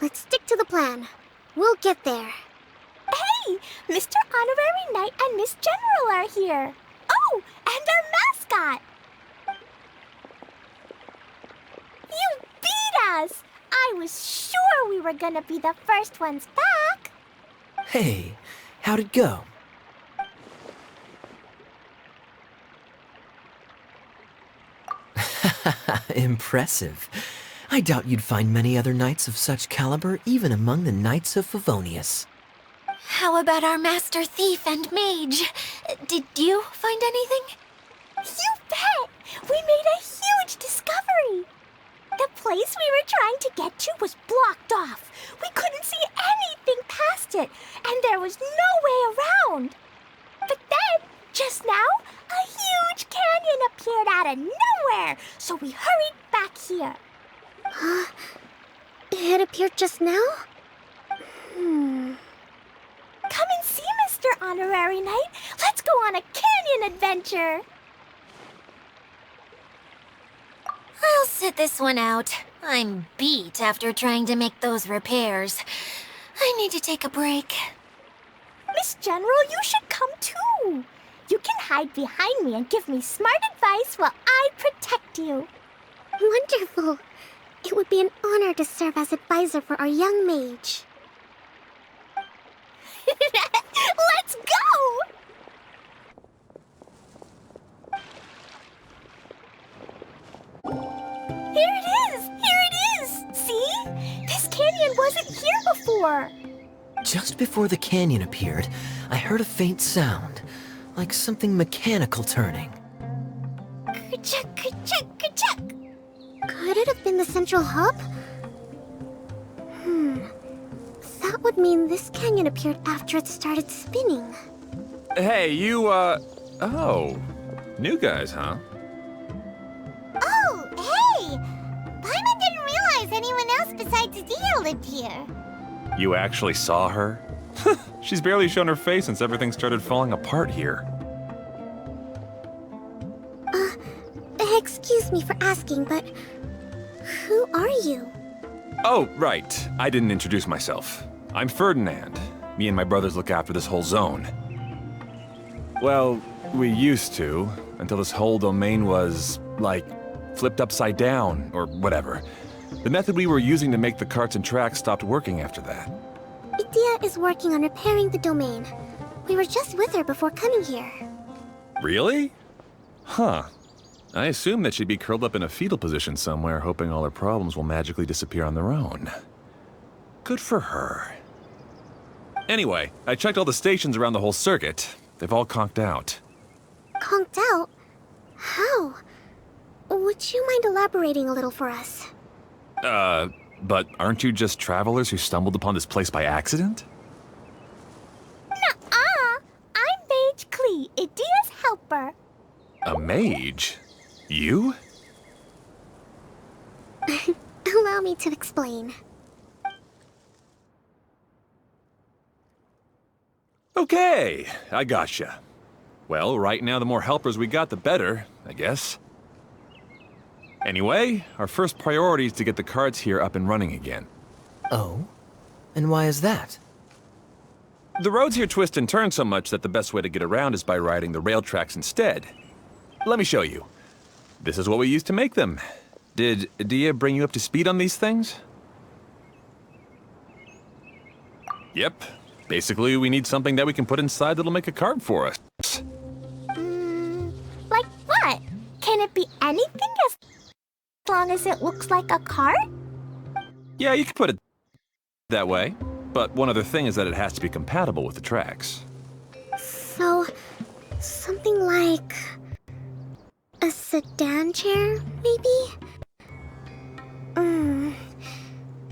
Let's stick to the plan. We'll get there. Hey, Mr. Honorary Knight and Miss General are here. Oh, and our mascot. You beat us! I was sure we were gonna be the first ones back. Hey, how'd it go? Impressive. I doubt you'd find many other knights of such caliber even among the Knights of Favonius. How about our master thief and mage? Did you find anything? You bet! We made a huge discovery. The place we were trying to get to was blocked off. We couldn't see anything past it, and there was no way around. But then, just now, a huge canyon appeared out of nowhere, so we hurried back here. It appeared just now? Come and see, Mr. Honorary Knight. Let's go on a canyon adventure. I'll sit this one out. I'm beat after trying to make those repairs. I need to take a break. Miss General, you should come too. You can hide behind me and give me smart advice while I protect you. Wonderful. It would be an honor to serve as advisor for our young mage. Let's go! Here it is! Here it is! See? This canyon wasn't here before. Just before the canyon appeared, I heard a faint sound, like something mechanical turning. Ka-chuck, ka-chuck, ka-chuck. Could it have been the central hub? That would mean this canyon appeared after it started spinning. Hey, you, oh. New guys, huh? Oh, hey! Paimon didn't realize anyone else besides Dia lived here. You actually saw her? She's barely shown her face since everything started falling apart here. Excuse me for asking, but who are you? Oh, right. I didn't introduce myself. I'm Ferdinand. Me and my brothers look after this whole zone. Well, we used to, until this whole domain was, like, flipped upside down, or whatever. The method we were using to make the carts and tracks stopped working after that. Idea is working on repairing the domain. We were just with her before coming here. Really? Huh. I assume that she'd be curled up in a fetal position somewhere, hoping all her problems will magically disappear on their own. Good for her. Anyway, I checked all the stations around the whole circuit. They've all conked out. Conked out? How? Would you mind elaborating a little for us? But aren't you just travelers who stumbled upon this place by accident? Nuh-uh! I'm Mage Klee, Idea's helper. A mage? You? Allow me to explain. Okay, I gotcha. Well, right now the more helpers we got, the better, I guess. Anyway, our first priority is to get the carts here up and running again. Oh? And why is that? The roads here twist and turn so much that the best way to get around is by riding the rail tracks instead. Let me show you. This is what we used to make them. Did Dia bring you up to speed on these things? Yep. Basically, we need something that we can put inside that'll make a cart for us. Like what? Can it be anything as long as it looks like a cart? Yeah, you could put it that way. But one other thing is that it has to be compatible with the tracks. So, something like a sedan chair, maybe?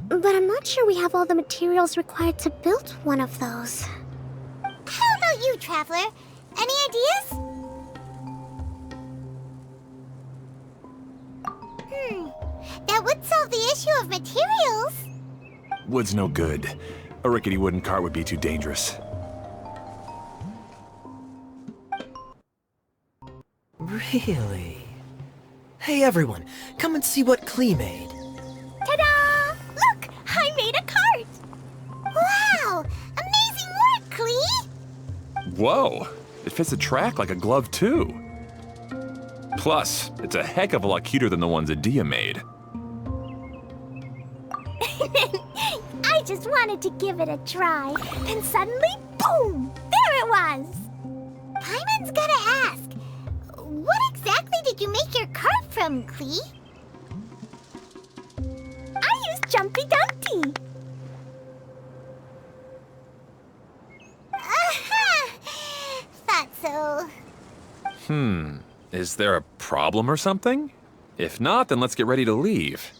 But I'm not sure we have all the materials required to build one of those. How about you, Traveler? Any ideas? That would solve the issue of materials. Wood's no good. A rickety wooden cart would be too dangerous. Really? Hey everyone, come and see what Klee made. Ta-da! Look! I made a cart! Wow! Amazing work, Klee! Whoa! It fits the track like a glove, too. Plus, it's a heck of a lot cuter than the ones Dia made. I just wanted to give it a try. Then suddenly, boom! There it was! Paimon's gotta ask, what exactly did you make your cart from, Klee? I used Jumpy Dumpty. Thought so. Is there a problem or something? If not, then let's get ready to leave.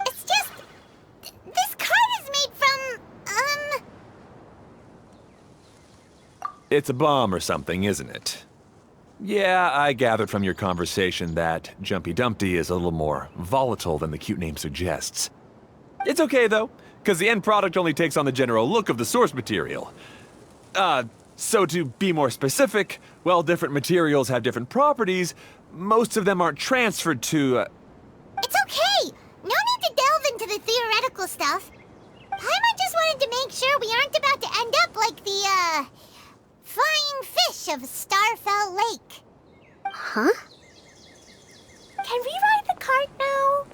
It's just... this cart is made from, It's a bomb or something, isn't it? Yeah, I gathered from your conversation that Jumpy Dumpty is a little more volatile than the cute name suggests. It's okay, though, because the end product only takes on the general look of the source material. So to be more specific, while different materials have different properties, most of them aren't transferred to, It's okay! No need to delve into the theoretical stuff. Paimon just wanted to make sure we aren't about to end up like the, flying fish of Starfell Lake. Huh? Can we ride the cart now?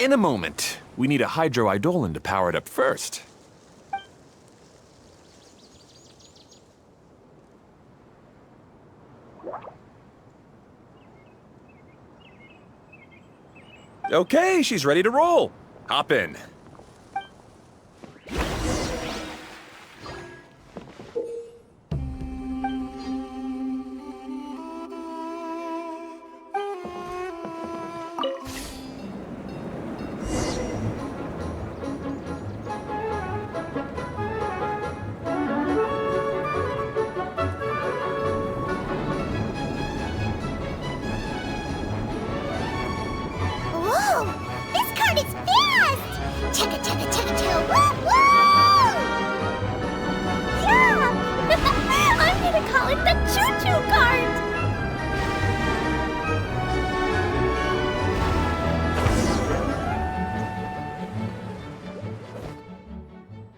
In a moment. We need a hydroidolin to power it up first. Okay, she's ready to roll. Hop in. Whoa! This cart is fast!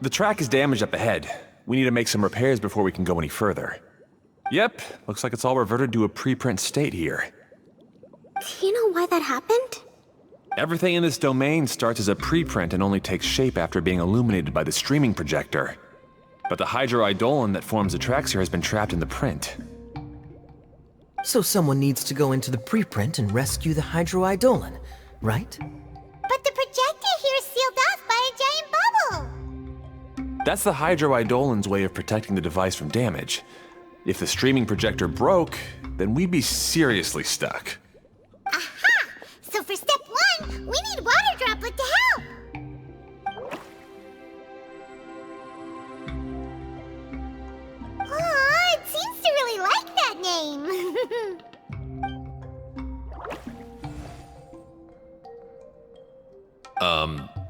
The track is damaged up ahead. We need to make some repairs before we can go any further. Yep, looks like it's all reverted to a preprint state here. Do you know why that happened? Everything in this domain starts as a preprint and only takes shape after being illuminated by the streaming projector. But the hydroidolin that forms the tracks here has been trapped in the print. So someone needs to go into the preprint and rescue the hydroidolin, right? But the projector here is sealed off by a giant bubble. That's the hydroidolin's way of protecting the device from damage. If the streaming projector broke, then we'd be seriously stuck. Aha! So for step 1, we need water droplet to help. Aw, it seems to really like that name.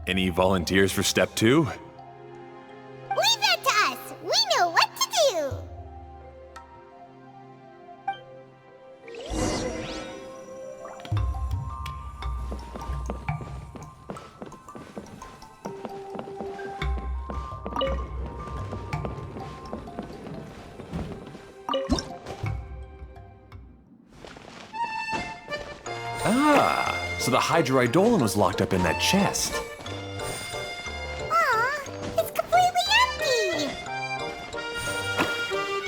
Any volunteers for step 2? Leave that to us. We know what to do. Ah, so the hydroidolin was locked up in that chest. Aw, it's completely empty.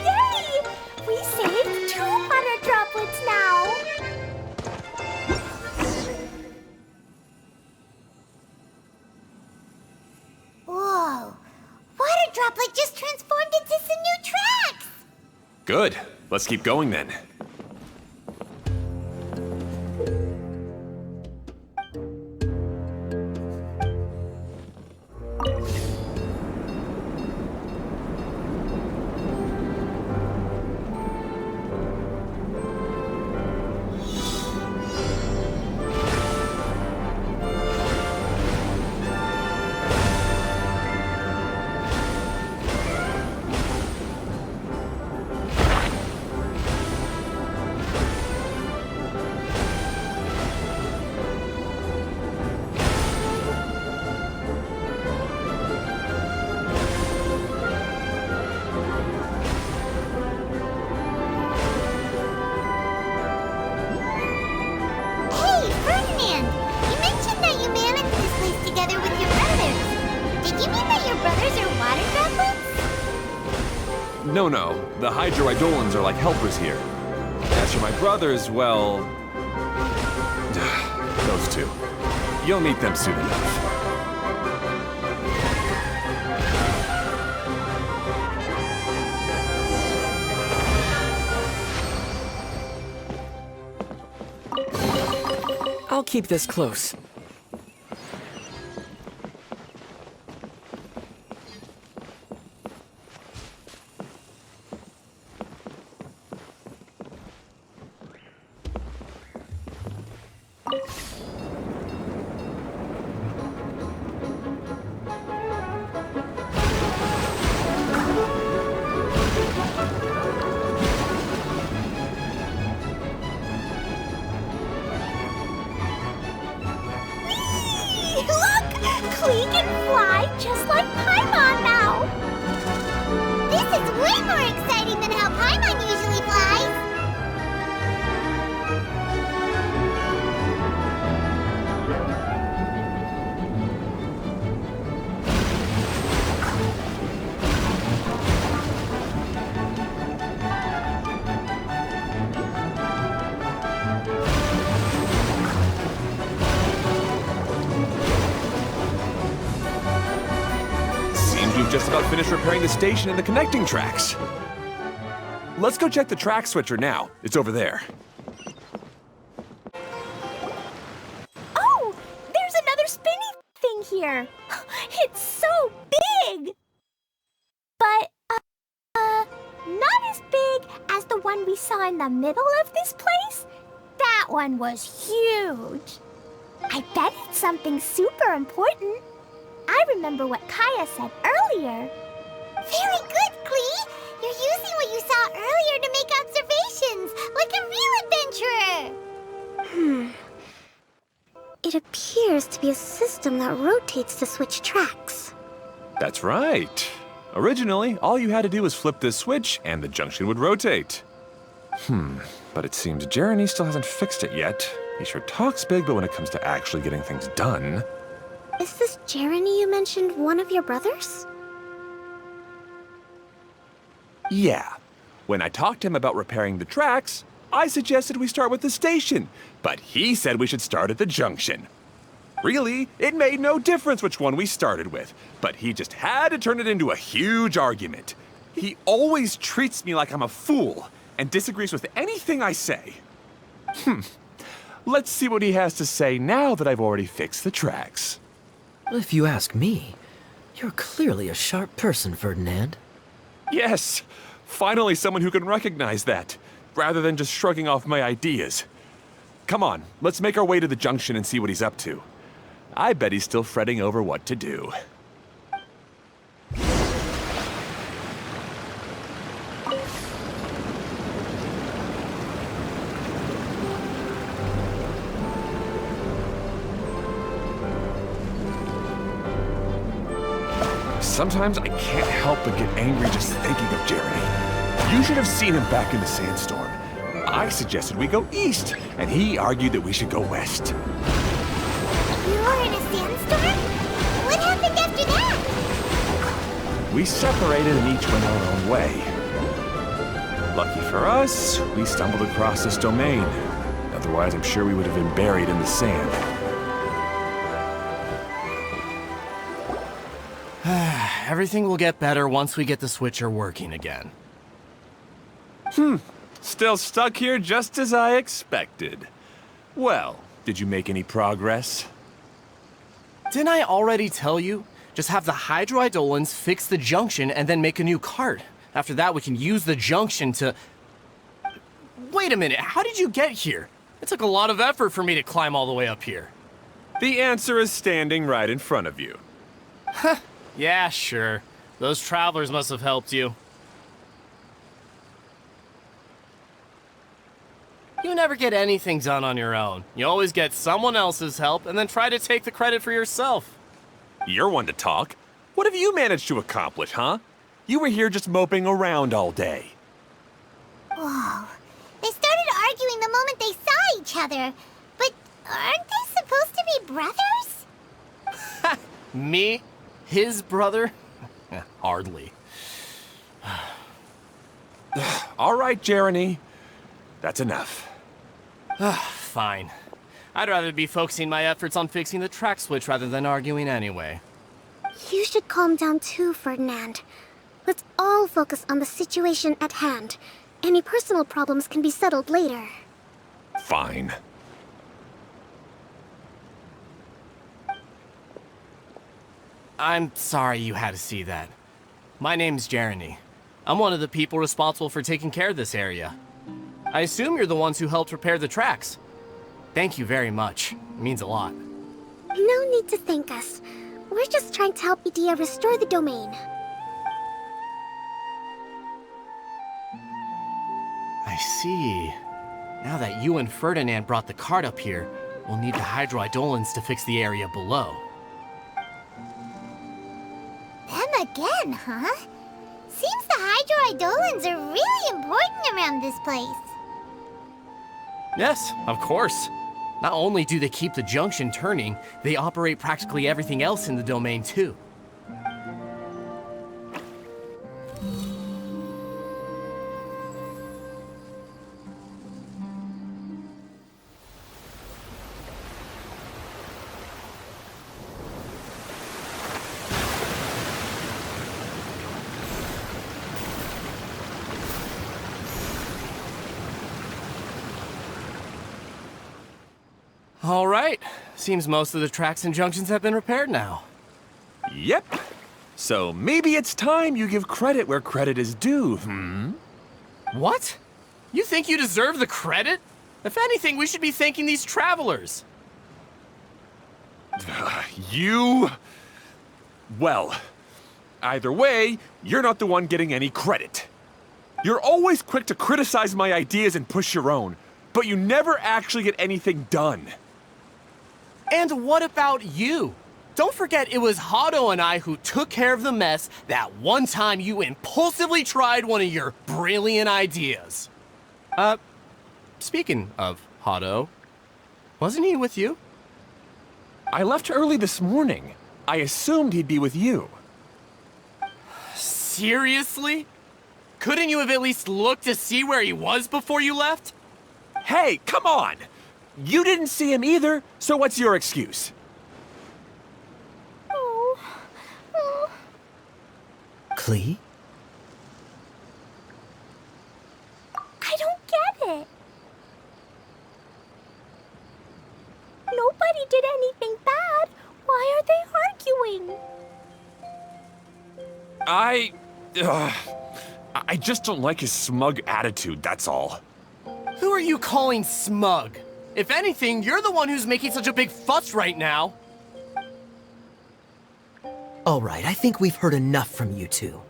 Yay! We saved 2 water droplets now. Whoa, water droplet just transformed into some new tracks. Good. Let's keep going then. Hey, Ferdinand! You mentioned that you managed this place together with your brothers. Did you mean that your brothers are water droplets? No. The hydroidolins are like helpers here. As for my brothers, well... those two. You'll meet them soon enough. I'll keep this close. Look! Klee can fly just like Paimon now! This is way more exciting than how Paimon usually flies. Seems we've just about finished repairing the station and the connecting tracks. Let's go check the track switcher now. It's over there. Oh! There's another spinny thing here! It's so big! But, not as big as the one we saw in the middle of this place. That one was huge. I bet it's something super important. I remember what Kaeya said earlier. Very good, Klee. You're using what you saw earlier to make observations, like a real adventurer. It appears to be a system that rotates to switch tracks. That's right. Originally, all you had to do was flip this switch and the junction would rotate. But it seems Jeremy still hasn't fixed it yet. He sure talks big, but when it comes to actually getting things done... Is this Jeremy you mentioned one of your brothers? Yeah. When I talked to him about repairing the tracks, I suggested we start with the station, but he said we should start at the junction. Really, it made no difference which one we started with, but he just had to turn it into a huge argument. He always treats me like I'm a fool and disagrees with anything I say. Let's see what he has to say now that I've already fixed the tracks. If you ask me, you're clearly a sharp person, Ferdinand. Yes, finally someone who can recognize that, rather than just shrugging off my ideas. Come on, let's make our way to the junction and see what he's up to. I bet he's still fretting over what to do. Sometimes I can't help but get angry just thinking of Jeremy. You should have seen him back in the sandstorm. I suggested we go east, and he argued that we should go west. You were in a sandstorm? What happened after that? We separated and each went our own way. Lucky for us, we stumbled across this domain. Otherwise, I'm sure we would have been buried in the sand. Everything will get better once we get the switcher working again. Still stuck here just as I expected. Well, did you make any progress? Didn't I already tell you? Just have the hydroidolins fix the junction and then make a new cart. After that, we can use the junction to... Wait a minute, how did you get here? It took a lot of effort for me to climb all the way up here. The answer is standing right in front of you. Yeah, sure. Those travelers must have helped you. You never get anything done on your own. You always get someone else's help and then try to take the credit for yourself. You're one to talk. What have you managed to accomplish, huh? You were here just moping around all day. Whoa. They started arguing the moment they saw each other. But aren't they supposed to be brothers? Me? His brother? Hardly. All right, Jeremy. That's enough. Fine. I'd rather be focusing my efforts on fixing the track switch rather than arguing anyway. You should calm down too, Ferdinand. Let's all focus on the situation at hand. Any personal problems can be settled later. Fine. I'm sorry you had to see that. My name's Jeremy. I'm one of the people responsible for taking care of this area. I assume you're the ones who helped repair the tracks. Thank you very much. It means a lot. No need to thank us. We're just trying to help Edea restore the domain. I see. Now that you and Ferdinand brought the cart up here, we'll need the hydroidolins to fix the area below. Them again, huh? Seems the hydroidolins are really important around this place. Yes, of course. Not only do they keep the junction turning, they operate practically everything else in the domain too. All right. Seems most of the tracks and junctions have been repaired now. Yep. So maybe it's time you give credit where credit is due, What? You think you deserve the credit? If anything, we should be thanking these travelers. You... Well, either way, you're not the one getting any credit. You're always quick to criticize my ideas and push your own, but you never actually get anything done. And what about you? Don't forget it was Hado and I who took care of the mess that one time you impulsively tried one of your brilliant ideas. Speaking of Hado, wasn't he with you? I left early this morning. I assumed he'd be with you. Seriously? Couldn't you have at least looked to see where he was before you left? Hey, come on! You didn't see him either, so what's your excuse? Klee? I don't get it. Nobody did anything bad. Why are they arguing? I just don't like his smug attitude, that's all. Who are you calling smug? If anything, you're the one who's making such a big fuss right now. All right, I think we've heard enough from you two.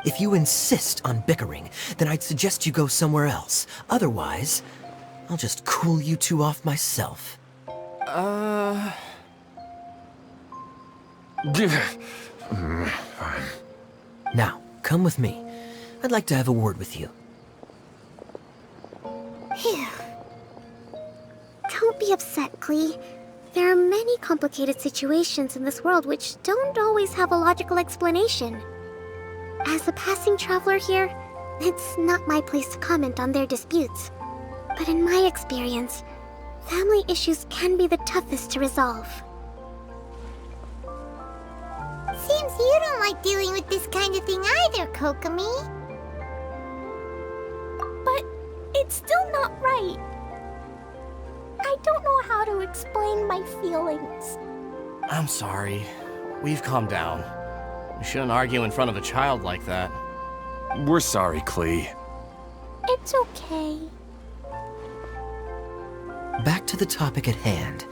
If you insist on bickering, then I'd suggest you go somewhere else. Otherwise, I'll just cool you two off myself. Fine. Now, come with me. I'd like to have a word with you. Phew. Don't be upset, Klee. There are many complicated situations in this world which don't always have a logical explanation. As a passing traveler here, it's not my place to comment on their disputes. But in my experience, family issues can be the toughest to resolve. Seems you don't like dealing with this kind of thing either, Kokomi. But it's still not right. I don't know how to explain my feelings. I'm sorry. We've calmed down. We shouldn't argue in front of a child like that. We're sorry, Klee. It's okay. Back to the topic at hand.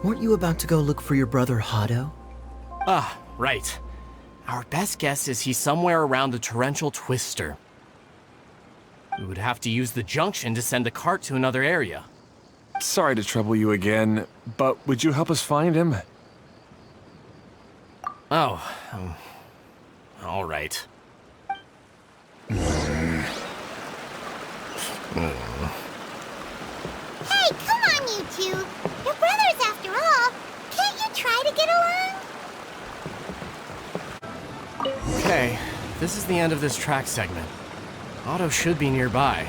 Weren't you about to go look for your brother Hado? Ah, right. Our best guess is he's somewhere around the torrential twister. We would have to use the junction to send the cart to another area. Sorry to trouble you again, but would you help us find him? Oh, all right. Hey, come on, you two. You're brothers after all. Can't you try to get along? Okay, this is the end of this track segment. Otto should be nearby.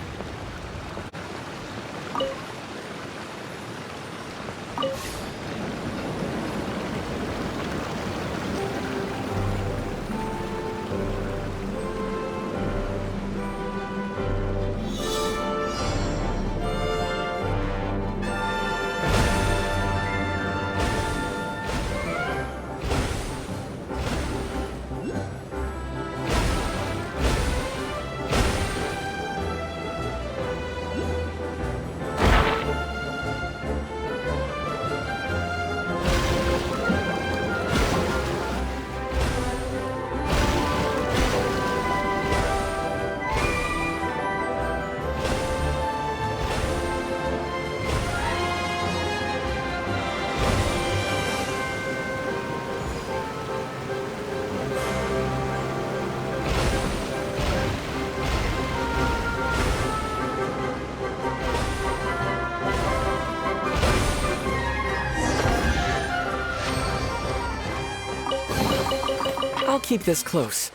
I'll keep this close.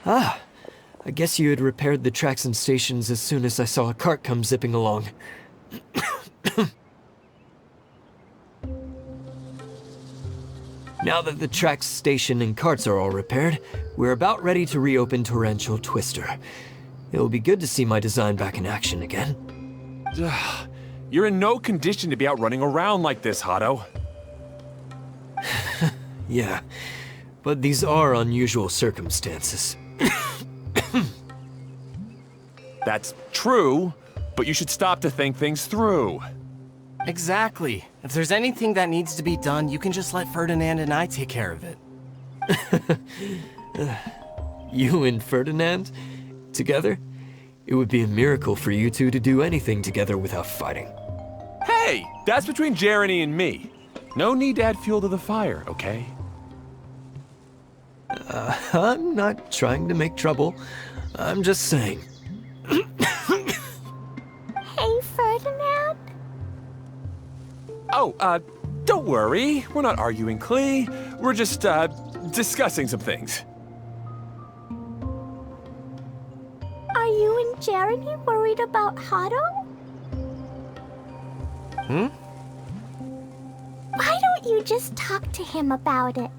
Ah, I guess you had repaired the tracks and stations as soon as I saw a cart come zipping along. Now that the tracks, station, and carts are all repaired, we're about ready to reopen Torrential Twister. It'll be good to see my design back in action again. You're in no condition to be out running around like this, Hado. Yeah, but these are unusual circumstances. That's true, but you should stop to think things through. Exactly. If there's anything that needs to be done, you can just let Ferdinand and I take care of it. You and Ferdinand? Together? It would be a miracle for you two to do anything together without fighting. Hey! Hey, that's between Jeremy and me. No need to add fuel to the fire, okay? I'm not trying to make trouble. I'm just saying. Hey, Ferdinand. Oh, don't worry. We're not arguing, Klee. We're just, discussing some things. Are you and Jeremy worried about Hado? Why don't you just talk to him about it?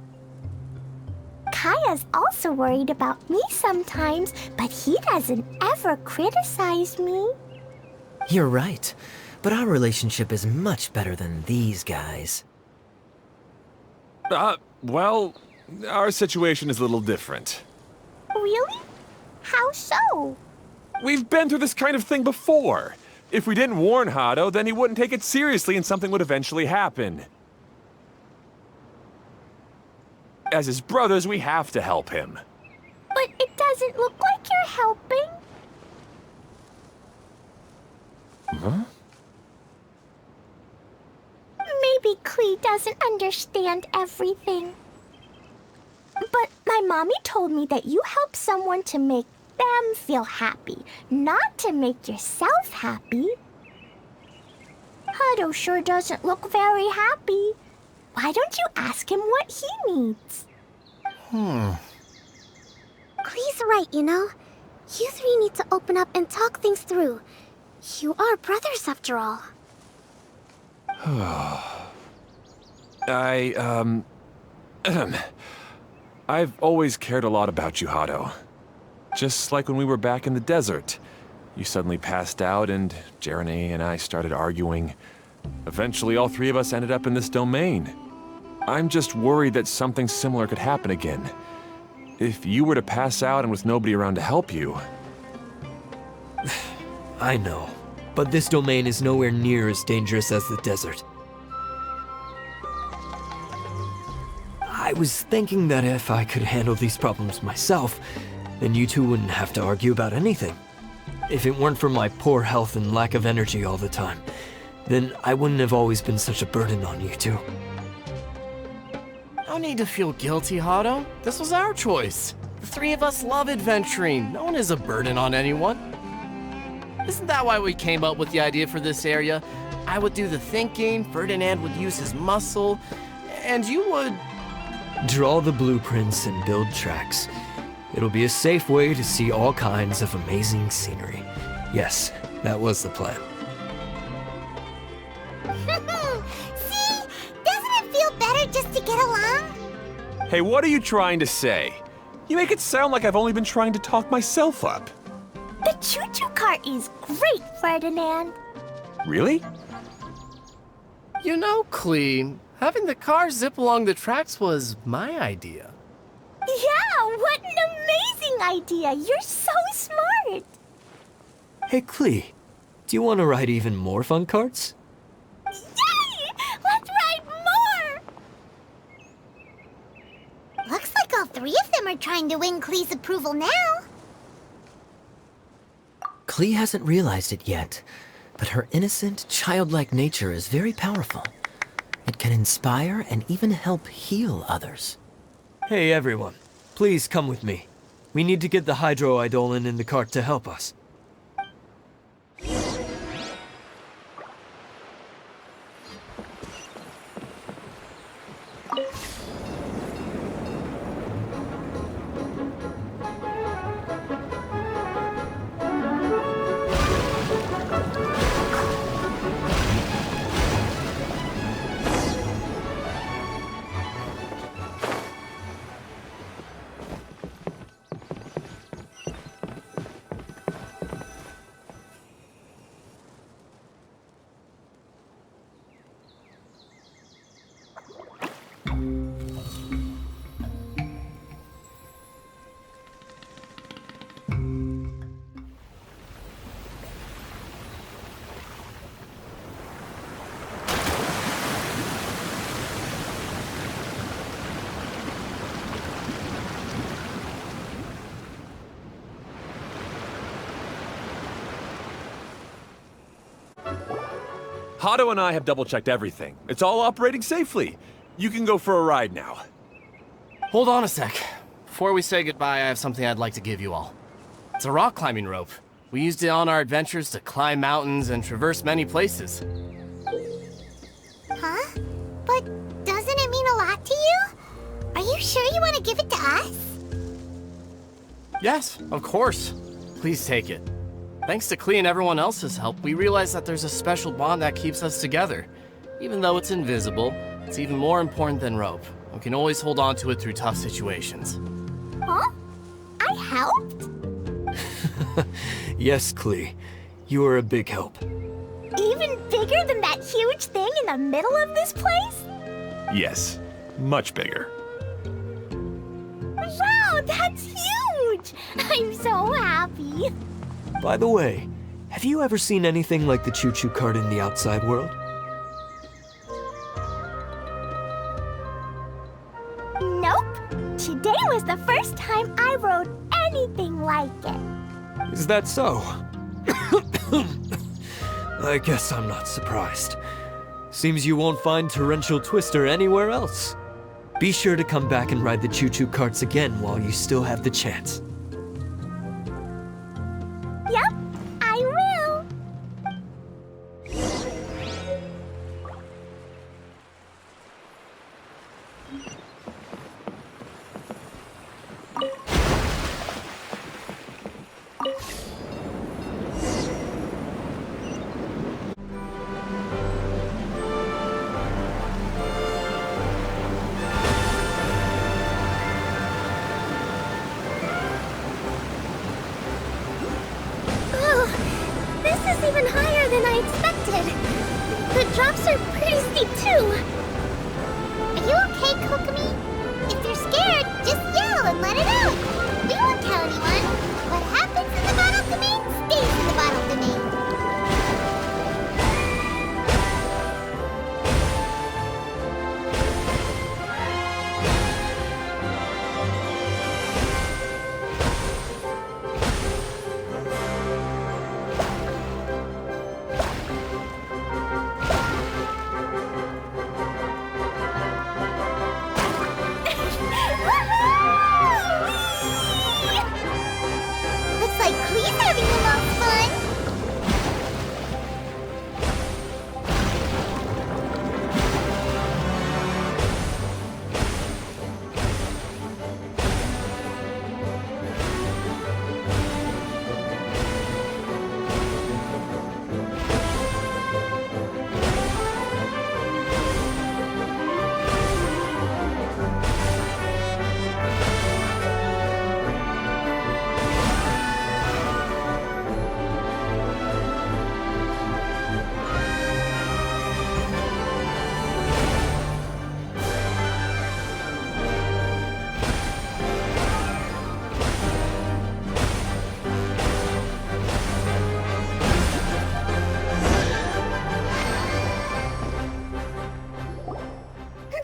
Kaeya's also worried about me sometimes, but he doesn't ever criticize me. You're right, but our relationship is much better than these guys. Well, our situation is a little different. Really? How so? We've been through this kind of thing before. If we didn't warn Hado, then he wouldn't take it seriously and something would eventually happen. As his brothers, we have to help him. But it doesn't look like you're helping. Huh? Maybe Klee doesn't understand everything. But my mommy told me that you help someone to make them feel happy, not to make yourself happy. Hado sure doesn't look very happy. Why don't you ask him what he needs? Klee's right, you know. You three need to open up and talk things through. You are brothers after all. I've always cared a lot about you, Hado. Just like when we were back in the desert. You suddenly passed out and Jeremy and I started arguing. Eventually, all three of us ended up in this domain. I'm just worried that something similar could happen again. If you were to pass out and with nobody around to help you... I know, but this domain is nowhere near as dangerous as the desert. I was thinking that if I could handle these problems myself, then you two wouldn't have to argue about anything. If it weren't for my poor health and lack of energy all the time, then I wouldn't have always been such a burden on you two. No need to feel guilty, Hado. This was our choice. The three of us love adventuring. No one is a burden on anyone. Isn't that why we came up with the idea for this area? I would do the thinking, Ferdinand would use his muscle, and you would... Draw the blueprints and build tracks. It'll be a safe way to see all kinds of amazing scenery. Yes, that was the plan. See? Doesn't it feel better just to get along? Hey, what are you trying to say? You make it sound like I've only been trying to talk myself up. The choo-choo cart is great, Ferdinand. Really? You know, Klee, having the car zip along the tracks was my idea. Yeah, what an amazing idea. You're so smart. Hey, Klee, do you want to ride even more fun carts? Yay! Let's ride more! Looks like all three of them are trying to win Klee's approval now. Klee hasn't realized it yet, but her innocent, childlike nature is very powerful. It can inspire and even help heal others. Hey, everyone. Please come with me. We need to get the Hydro-Eidolon in the cart to help us. Hato and I have double-checked everything. It's all operating safely. You can go for a ride now. Hold on a sec. Before we say goodbye, I have something I'd like to give you all. It's a rock climbing rope. We used it on our adventures to climb mountains and traverse many places. Huh? But doesn't it mean a lot to you? Are you sure you want to give it to us? Yes, of course. Please take it. Thanks to Klee and everyone else's help, we realized that there's a special bond that keeps us together. Even though it's invisible, it's even more important than rope. We can always hold on to it through tough situations. Huh? I helped? Yes, Klee. You are a big help. Even bigger than that huge thing in the middle of this place? Yes, much bigger. Wow, that's huge! I'm so happy. By the way, have you ever seen anything like the choo-choo cart in the outside world? Nope. Today was the first time I rode anything like it. Is that so? I guess I'm not surprised. Seems you won't find Torrential Twister anywhere else. Be sure to come back and ride the choo-choo carts again while you still have the chance. Yep, I will. Oh, this is even higher than I expected. The drops are pretty steep too. Are you okay, Kokomi? If you're scared, just yell and let it out. We won't tell anyone. What happens in the bottle domain stays in the bottle domain. Looks like Klee's having the most fun.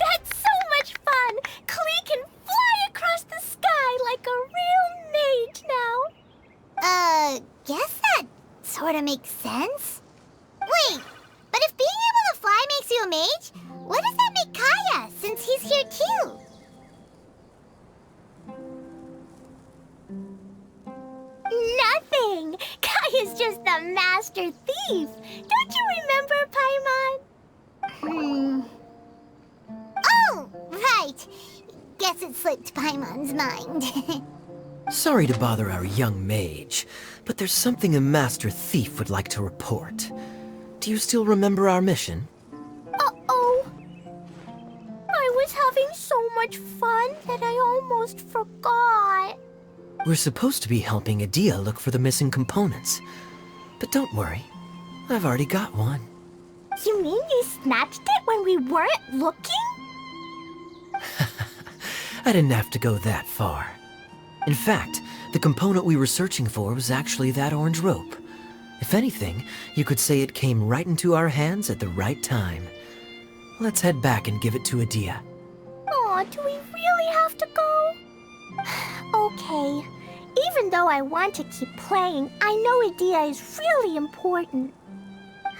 That's so much fun! Klee can fly across the sky like a real mage now. Guess that sort of makes sense. Wait, but if being able to fly makes you a mage, what does that make Kaeya, since he's here too? Nothing! Kaeya's just the master thief. Don't you remember, Paimon? Oh, right. Guess it slipped Paimon's mind. Sorry to bother our young mage, but there's something a master thief would like to report. Do you still remember our mission? Uh-oh. I was having so much fun that I almost forgot. We're supposed to be helping Adia look for the missing components. But don't worry, I've already got one. You mean you snatched it when we weren't looking? I didn't have to go that far. In fact, the component we were searching for was actually that orange rope. If anything, you could say it came right into our hands at the right time. Let's head back and give it to Adia. Aw, do we really have to go? Okay. Even though I want to keep playing, I know Adia is really important.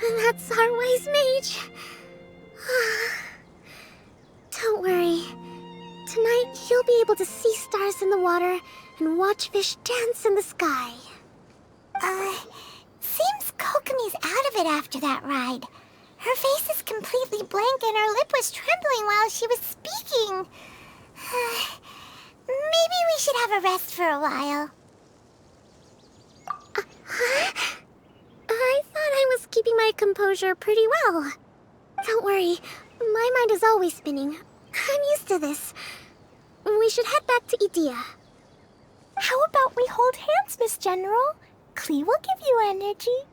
That's our wise mage. Don't worry. Tonight, you'll be able to see stars in the water and watch fish dance in the sky. Seems Kokomi's out of it after that ride. Her face is completely blank and her lip was trembling while she was speaking. Maybe we should have a rest for a while. I thought I was keeping my composure pretty well. Don't worry, my mind is always spinning. I'm used to this. We should head back to Idea. How about we hold hands, Miss General? Klee will give you energy.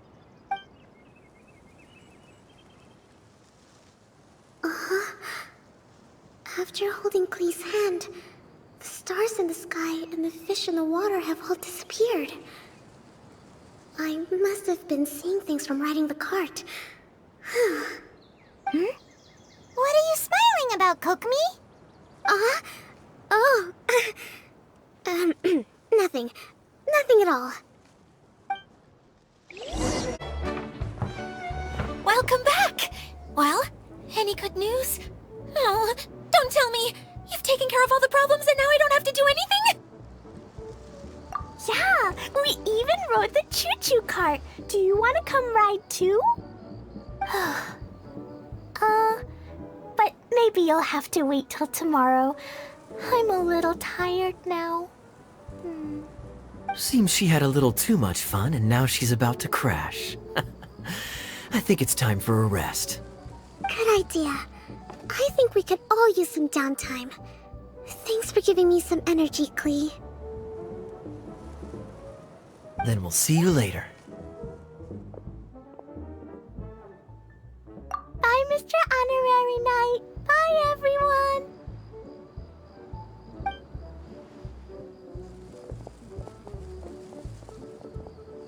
After holding Klee's hand, the stars in the sky and the fish in the water have all disappeared. I must have been seeing things from riding the cart. What are you smiling about, Kokomi? Oh. Nothing. Nothing at all. Welcome back! Well, any good news? Oh, don't tell me! You've taken care of all the problems and now I don't have to do anything? Yeah, we even rode the choo-choo cart. Do you want to come ride too? But maybe you'll have to wait till tomorrow. I'm a little tired now. Seems she had a little too much fun and now she's about to crash. I think it's time for a rest. Good idea. I think we could all use some downtime. Thanks for giving me some energy, Klee. Then we'll see you later. Bye, Mr. Honorary Knight. Bye, everyone.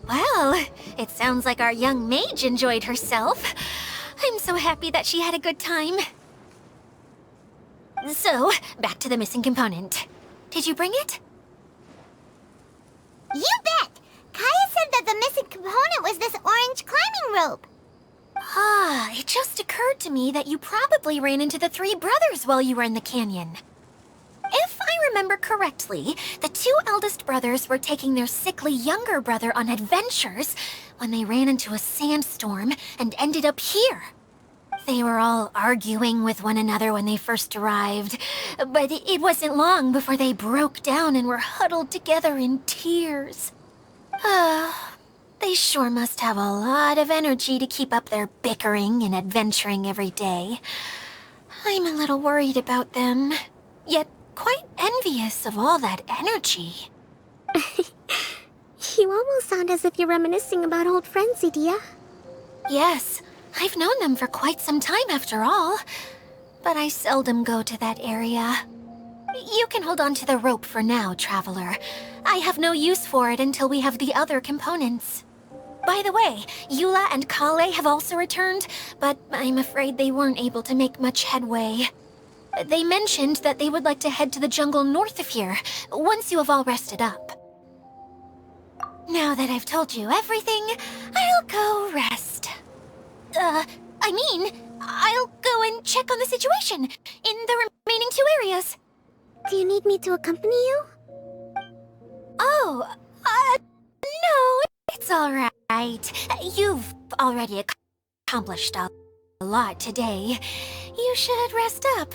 Well, it sounds like our young mage enjoyed herself. I'm so happy that she had a good time. So, back to the missing component. Did you bring it? You bet! Kaeya said that the missing component was this orange climbing rope. It just occurred to me that you probably ran into the three brothers while you were in the canyon. If I remember correctly, the two eldest brothers were taking their sickly younger brother on adventures when they ran into a sandstorm and ended up here. They were all arguing with one another when they first arrived, but it wasn't long before they broke down and were huddled together in tears. They sure must have a lot of energy to keep up their bickering and adventuring every day. I'm a little worried about them, yet quite envious of all that energy. You almost sound as if you're reminiscing about old friends, Idea. Yes, I've known them for quite some time after all, but I seldom go to that area. You can hold on to the rope for now, Traveler. I have no use for it until we have the other components. By the way, Eula and Kale have also returned, but I'm afraid they weren't able to make much headway. They mentioned that they would like to head to the jungle north of here, once you have all rested up. Now that I've told you everything, I'll go rest. I'll go and check on the situation in the remaining two areas. Do you need me to accompany you? Oh, no, it's all right. You've already accomplished a lot today. You should rest up.